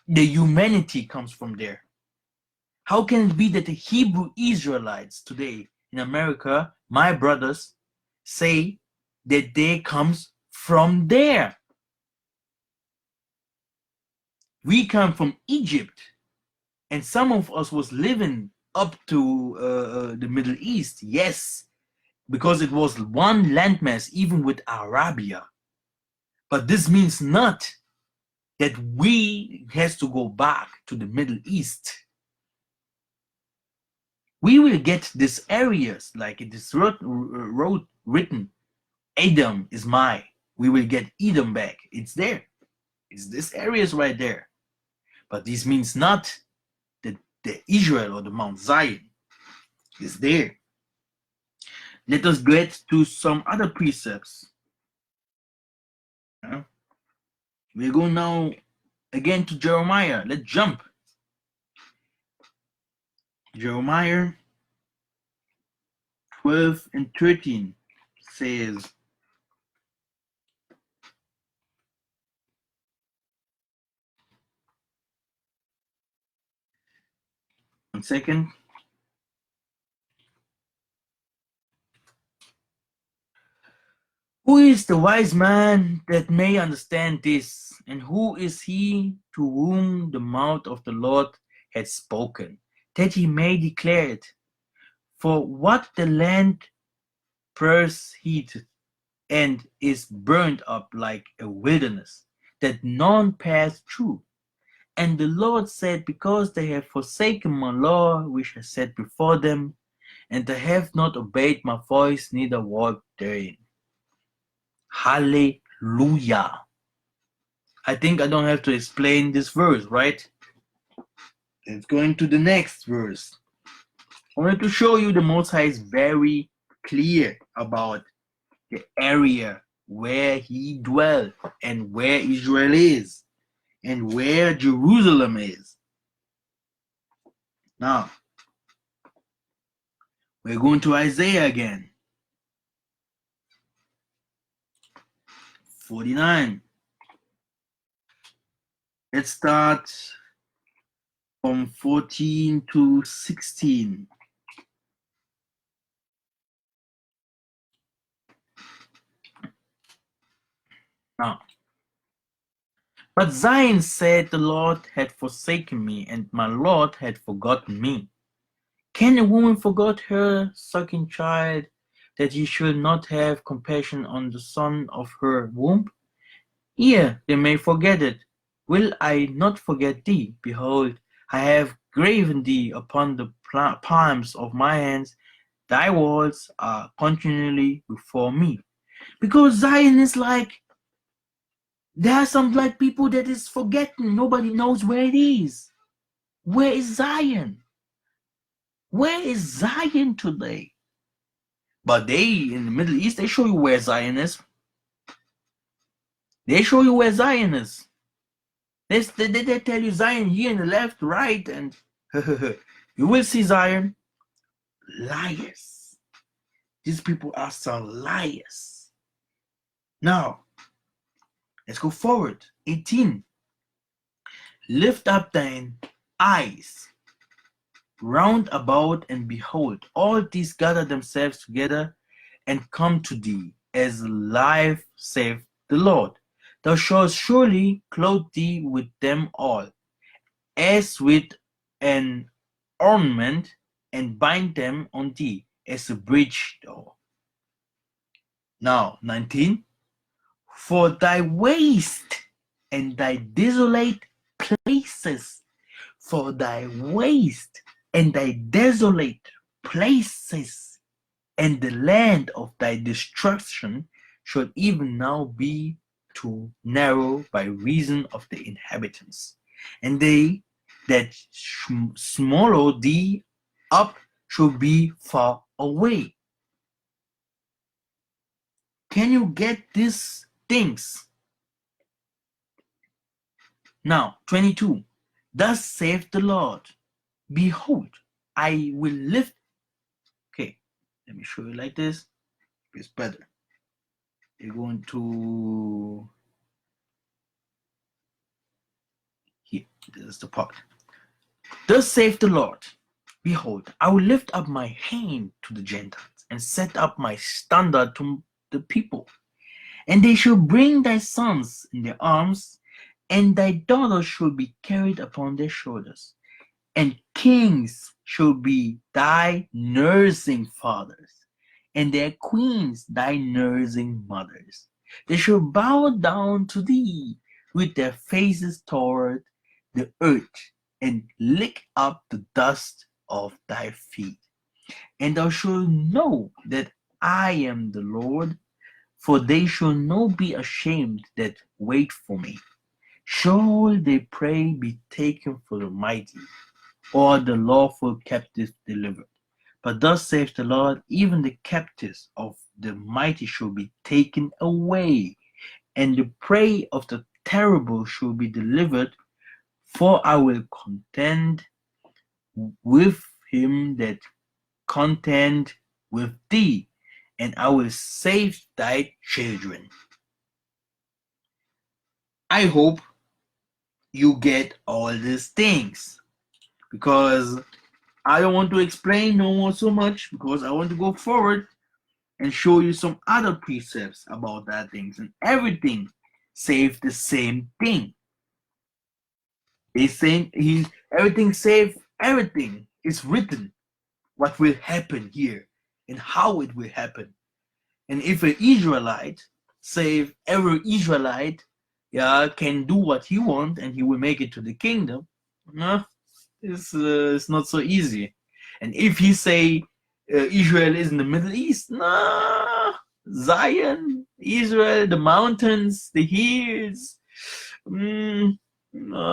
the humanity comes from there? How can it be that the Hebrew Israelites today in America, my brothers, say that they comes from there? We come from Egypt, and some of us was living up to the Middle East, yes, because it was one landmass, even with Arabia. But this means not that we has to go back to the Middle East. We will get these areas, like it is written, Edom is mine. We will get Edom back. It's there. It's this areas right there. But this means not that the Israel or the Mount Zion is there. Let us get to some other precepts. We're going now again to Jeremiah. Let's jump. Jeremiah 12:13 says, one second. Who is the wise man that may understand this? And who is he to whom the mouth of the Lord had spoken, that he may declare it? For what the land heated and is burned up like a wilderness, that none pass through. And the Lord said, because they have forsaken my law which I set before them, and they have not obeyed my voice, neither walked therein. Hallelujah. I think I don't have to explain this verse, right? Let's go into the next verse. I wanted to show you the Most High is very clear about the area where he dwelt and where Israel is and where Jerusalem is. Now, we're going to Isaiah again. 49. Let's start from 14 to 16. Now, but Zion said, the Lord had forsaken me, and my Lord had forgotten me. Can a woman forget her sucking child, that he should not have compassion on the son of her womb? Yea, they may forget it. Will I not forget thee? Behold, I have graven thee upon the palms of my hands. Thy walls are continually before me. Because Zion is like, there are some like people that is forgetting. Nobody knows where it is. Where is Zion? Where is Zion today? But they, in the Middle East, they show you where Zion is. They show you where Zion is. They tell you Zion here in the left, right, and you will see Zion. Liars. These people are some liars. Now, let's go forward. 18. Lift up thine eyes round about, and behold, all these gather themselves together and come to thee, as life saith the Lord. Thou shalt surely clothe thee with them all, as with an ornament, and bind them on thee as a bridge door. Now, 19. For thy waste and thy desolate places, for thy waste and thy desolate places, and the land of thy destruction shall even now be too narrow by reason of the inhabitants, and they that swallow thee up shall be far away. Can you get these things? Now, 22. Thus saith the Lord, behold, I will lift. Okay, let me show you like this. It's better. You're going to here. This is the part. Thus saith the Lord, behold, I will lift up my hand to the Gentiles, and set up my standard to the people. And they shall bring thy sons in their arms, and thy daughters shall be carried upon their shoulders. And kings shall be thy nursing fathers, and their queens thy nursing mothers. They shall bow down to thee with their faces toward the earth, and lick up the dust of thy feet. And thou shalt know that I am the Lord, for they shall not be ashamed that wait for me. Shall their prey be taken for the mighty, or the lawful captives delivered? But thus saith the Lord, even the captives of the mighty shall be taken away, and the prey of the terrible shall be delivered, for I will contend with him that contend with thee, and I will save thy children. I hope you get all these things, because I don't want to explain no more so much, because I want to go forward and show you some other precepts about that things, and everything save the same thing. He's saying everything save everything is written what will happen here and how it will happen. And if an Israelite save every Israelite, yeah, can do what he wants and he will make it to the kingdom, no, it's not so easy. And if he say Israel is in the Middle East, no, Zion, Israel, the mountains, the hills, no,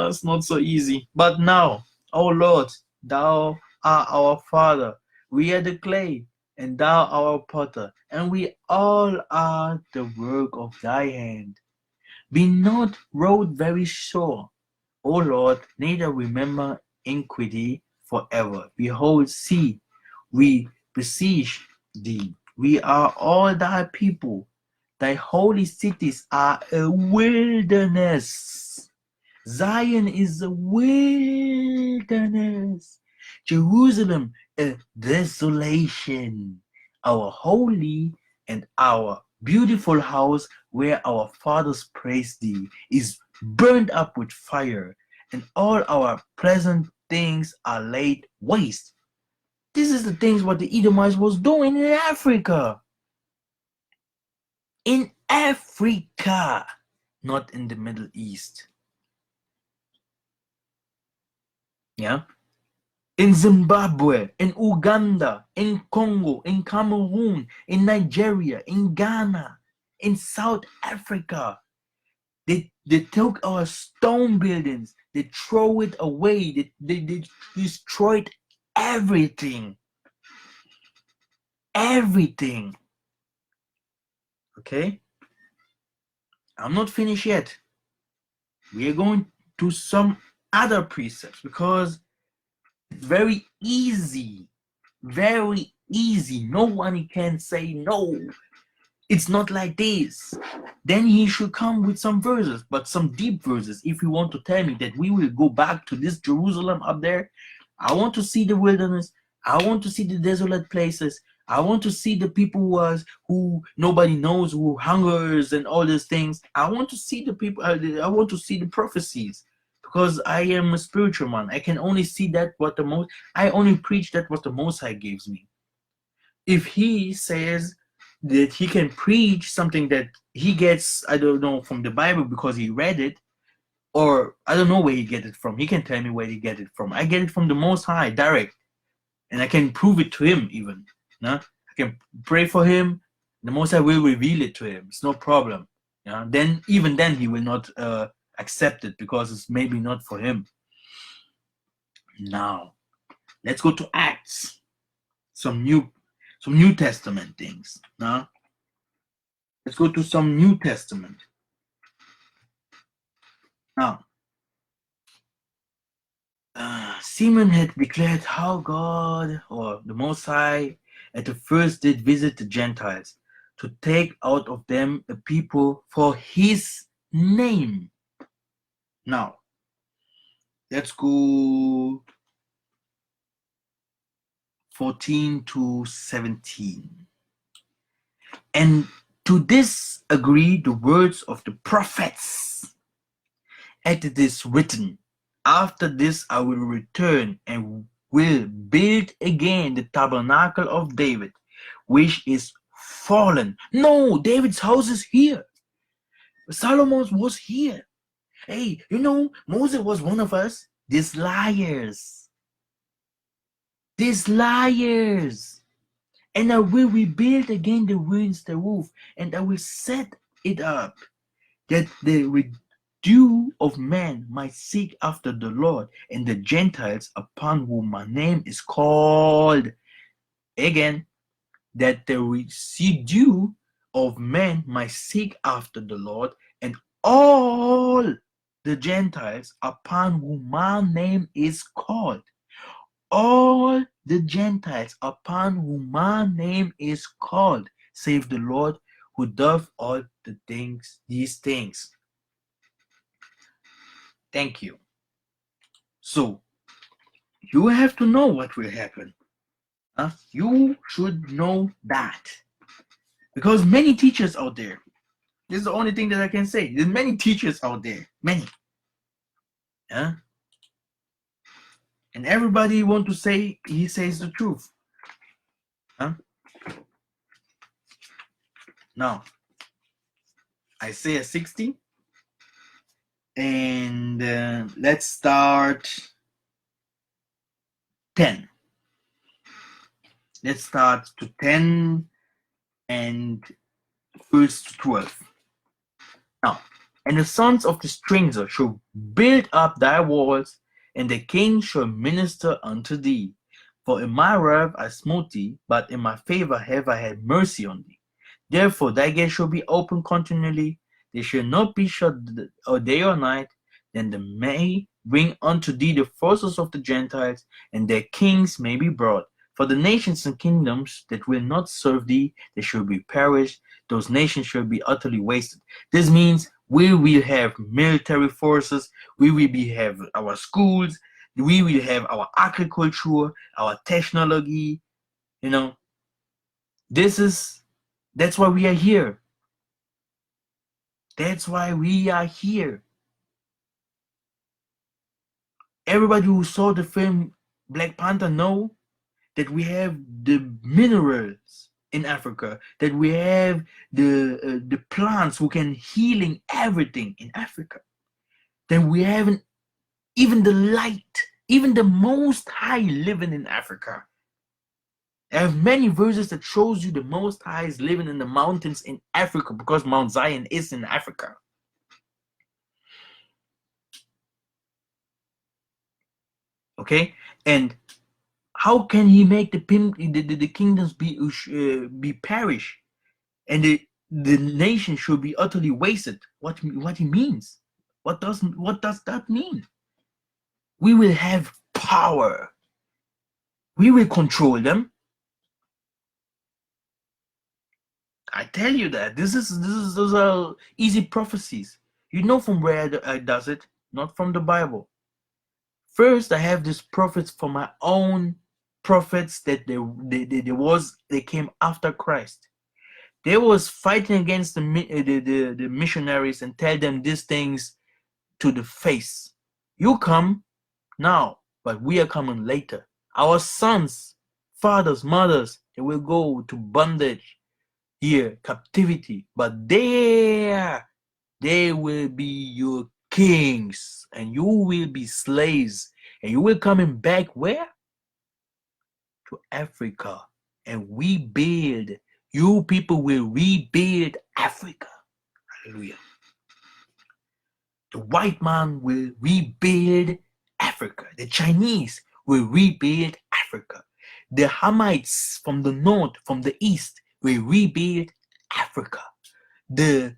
it's not so easy. But now, oh Lord, thou art our Father, we are the clay, and thou our potter, and we all are the work of thy hand. Be not wrote very sure, O Lord, neither remember iniquity forever. Behold, see, we beseech thee, we are all thy people. Thy holy cities are a wilderness. Zion is a wilderness. Jerusalem a desolation. Our holy and our beautiful house where our fathers praised thee is burned up with fire, and all our pleasant things are laid waste. This is the things what the Edomites was doing in Africa. In Africa, not in the Middle East. Yeah. In Zimbabwe, in Uganda, in Congo, in Cameroon, in Nigeria, in Ghana, in South Africa. They took our stone buildings, they throw it away, they destroyed everything. Everything. Okay? I'm not finished yet. We are going to some other precepts because it's very easy. Very easy. No one can say no. It's not like this. Then he should come with some verses, but some deep verses. If you want to tell me that we will go back to this Jerusalem up there, I want to see the wilderness. I want to see the desolate places. I want to see the people who nobody knows, who hungers and all these things. I want to see the people. I want to see the prophecies because I am a spiritual man. I can only see that I only preach that what the Most High gives me. If he says that he can preach something that he gets, I don't know, from the Bible because he read it, or I don't know where he get it from. He can tell me where he get it from. I get it from the Most High, direct, and I can prove it to him even. No? I can pray for him. The Most High will reveal it to him. It's no problem. Then even then he will not accept it because it's maybe not for him. Now, let's go to Acts. Some New Testament things. Now, let's go to some New Testament. Now, Simon had declared how God, or the Most High, at the first did visit the Gentiles to take out of them a people for his name. Now, let's go 14 to 17. And to this agree the words of the prophets. As it is written, after this I will return and will build again the tabernacle of David, which is fallen. No, David's house is here. Solomon's was here. Hey, Moses was one of us. These liars. These liars. And I will rebuild again the ruins, the roof, and I will set it up, that the dew of man might seek after the Lord, and the Gentiles upon whom my name is called. Again, that the residue of men might seek after the Lord, and all the Gentiles upon whom my name is called. All the Gentiles upon whom my name is called, save the Lord who doth all these things. Thank you. So, you have to know what will happen. You should know that. Because many teachers out there, this is the only thing that I can say. There's many teachers out there, many. Yeah? And everybody want to say he says the truth. Huh? Now, Isaiah 60. And let's start 10. Let's start to 10 and verse 12. Now, and the sons of the stranger shall build up thy walls, and the king shall minister unto thee. For in my wrath I smote thee, but in my favor have I had mercy on thee. Therefore thy gates shall be open continually, they shall not be shut day or night. Then they may bring unto thee the forces of the Gentiles, and their kings may be brought. For the nations and kingdoms that will not serve thee, they shall be perished. Those nations shall be utterly wasted. This means we will have military forces, we will have our schools, we will have our agriculture, our technology, you know. That's why we are here. That's why we are here. Everybody who saw the film Black Panther know that we have the minerals in Africa, that we have the plants who can healing everything in Africa. Then we have even the light, even the Most High living in Africa. I have many verses that shows you the Most High is living in the mountains in Africa, because Mount Zion is in Africa. Okay, and how can he make the kingdoms be perished, and the nation should be utterly wasted? What he means? What does that mean? We will have power. We will control them. I tell you that those are easy prophecies. You know from where I does it, not from the Bible. First, I have these prophets from my own prophets that they came after Christ. They was fighting against the missionaries and tell them these things to the face. You come now, but we are coming later. Our sons, fathers, mothers, they will go to bondage here, captivity, but there they will be your kings, and you will be slaves, and you will coming back where? To Africa, and we build. You people will rebuild Africa. Hallelujah. The white man will rebuild Africa. The Chinese will rebuild Africa. The Hamites from the north, from the east, will rebuild Africa. The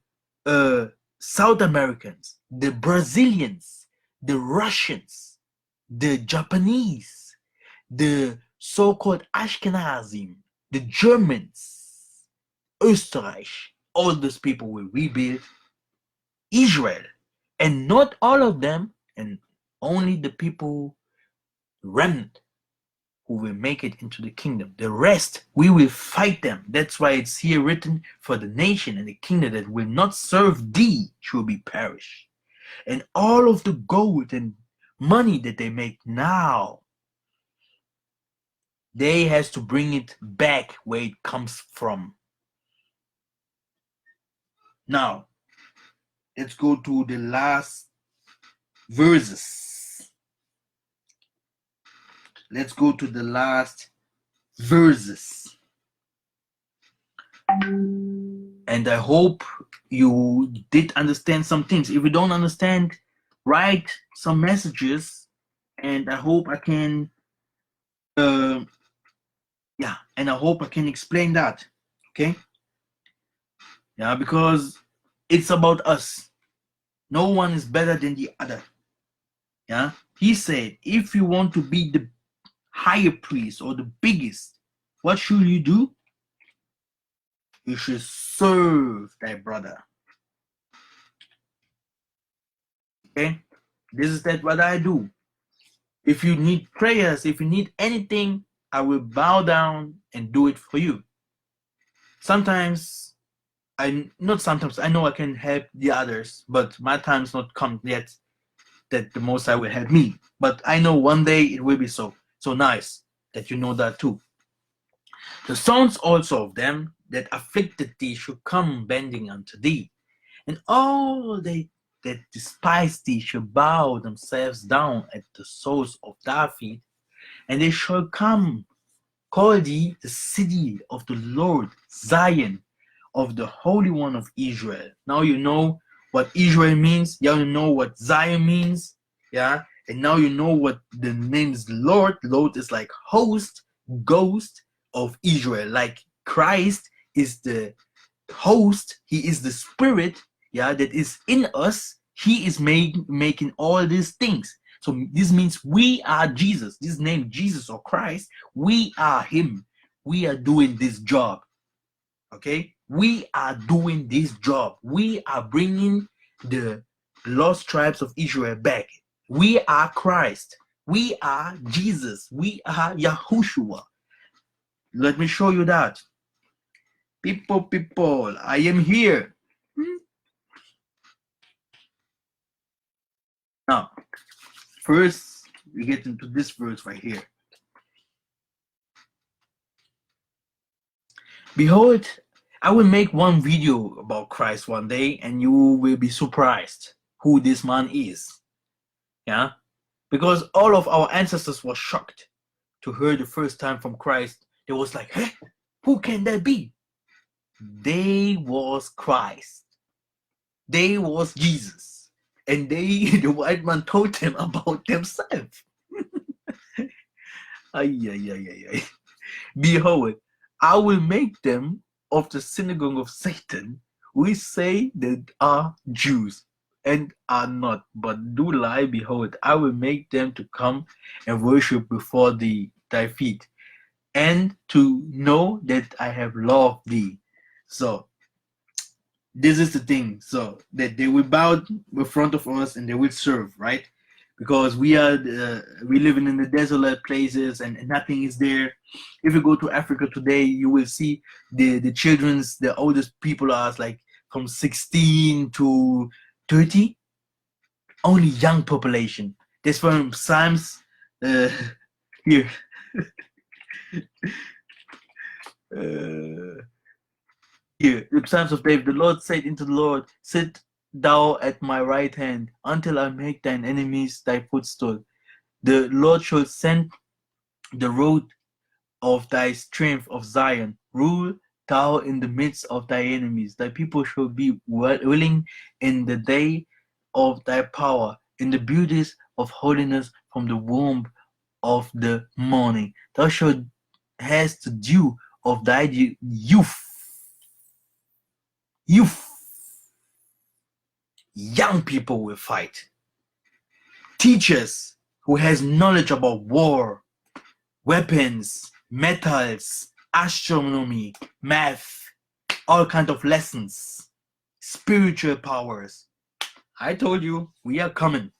South Americans, the Brazilians, the Russians, the Japanese, the so-called Ashkenazim, the Germans, Österreich, all those people will rebuild Israel. And not all of them, and only the people, remnant, who will make it into the kingdom. The rest, we will fight them. That's why it's here written, for the nation and the kingdom that will not serve thee shall be perished. And all of the gold and money that they make now, they has to bring it back where it comes from. Now, let's go to the last verses. Let's go to the last verses. And I hope you did understand some things. If you don't understand, write some messages, and I hope I can and I hope I can explain that. Okay? Yeah, because it's about us. No one is better than the other. Yeah, he said, if you want to be the higher priest or the biggest, what should you do? You should serve thy brother. Okay, this is what I do. If you need prayers, if you need anything, I will bow down and do it for you. Sometimes not sometimes, I know I can help the others, but my time's not come yet that the Most High will help me. But I know one day it will be so. So nice that you know that too. The sons also of them that afflicted thee should come bending unto thee, and all they that despise thee shall bow themselves down at the soles of thy feet, and they shall come, call thee the city of the Lord, Zion, of the Holy One of Israel. Now you know what Israel means. You know what Zion means. Yeah. And now you know what the name is Lord. Lord is like host, ghost of Israel. Like Christ is the host. He is the spirit, yeah, that is in us. He is making all these things. So this means we are Jesus. This name Jesus or Christ, we are him. We are doing this job. Okay, we are doing this job. We are bringing the lost tribes of Israel back. We are Christ. We are Jesus. We are Yahushua. Let me show you that. People, I am here. Now, first, we get into this verse right here. Behold, I will make one video about Christ one day, and you will be surprised who this man is. Yeah? Because all of our ancestors were shocked to hear the first time from Christ. They was like, hey, who can that be? They was Christ. They was Jesus. And the white man told them about themselves. Ay. Behold, I will make them of the synagogue of Satan. We say that are Jews and are not, but do lie. Behold, I will make them to come and worship before thy feet, and to know that I have loved thee. So this is the thing. So that they will bow in front of us and they will serve, right? Because we living in the desolate places and nothing is there. If you go to Africa today, you will see the oldest people are like from 16 to 30. Only young population. That's from Psalms here. Here, the Psalms of David. The Lord said unto the Lord, sit thou at my right hand, until I make thine enemies thy footstool. The Lord shall send the rod of thy strength of Zion. Rule thou in the midst of thy enemies. Thy people shall be willing in the day of thy power, in the beauties of holiness from the womb of the morning. Thou shalt hast the dew of thy youth. Young people will fight. Teachers who has knowledge about war, weapons, metals, astronomy, math, all kinds of lessons, spiritual powers. I told you, we are coming.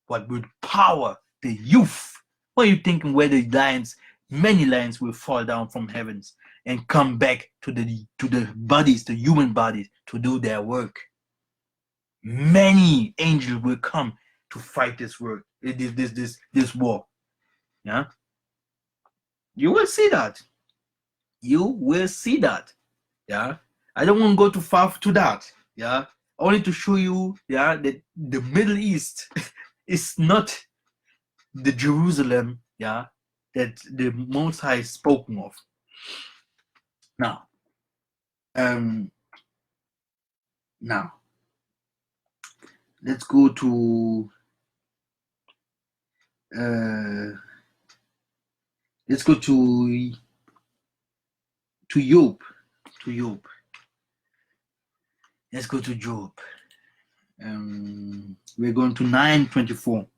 What with power, the youth. What are you thinking where the lions, many lions will fall down from heavens and come back to the bodies, the human bodies, to do their work. Many angels will come to fight this work, this war. Yeah. You will see that. You will see that. Yeah. I don't want to go too far to that. Yeah. Only to show you, yeah, that the Middle East is not the Jerusalem, yeah, that the Most High is spoken of. Now, let's go to Job. Let's go to Job. We're going to 9:24.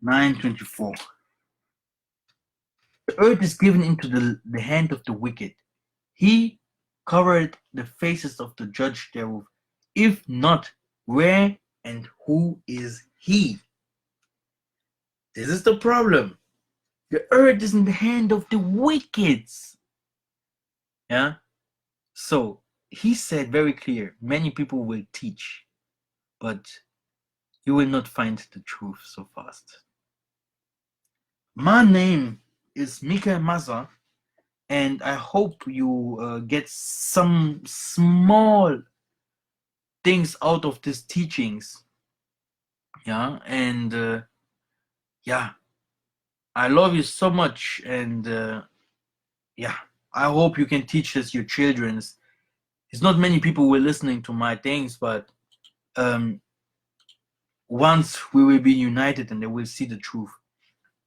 9:24. The earth is given into the hand of the wicked. He covered the faces of the judge thereof. If not, where and who is he? This is the problem. The earth is in the hand of the wicked. Yeah. So he said very clear, many people will teach, but you will not find the truth so fast. My name is Mikhael Massa, and I hope you get some small things out of these teachings. Yeah, and yeah, I love you so much, and yeah, I hope you can teach this your children's. It's not many people who are listening to my things, but once we will be united and they will see the truth.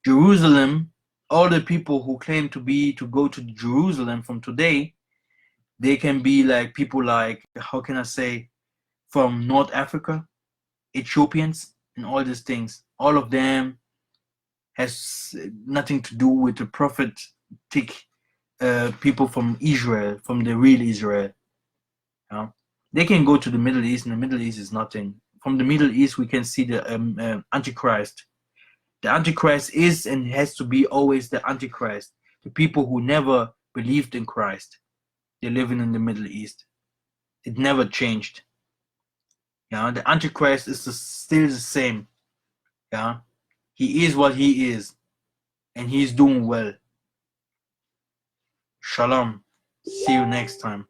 Jerusalem, all the people who claim to go to Jerusalem from today, they can be like people like, how can I say, from North Africa, Ethiopians, and all these things. All of them has nothing to do with the prophetic people from Israel, from the real Israel. Yeah? They can go to the Middle East, and the Middle East is nothing. From the Middle East, we can see the Antichrist. The Antichrist is and has to be always the Antichrist. The people who never believed in Christ, they're living in the Middle East. It never changed. Yeah, the Antichrist is still the same. Yeah, he is what he is, and he's doing well. Shalom. See you next time.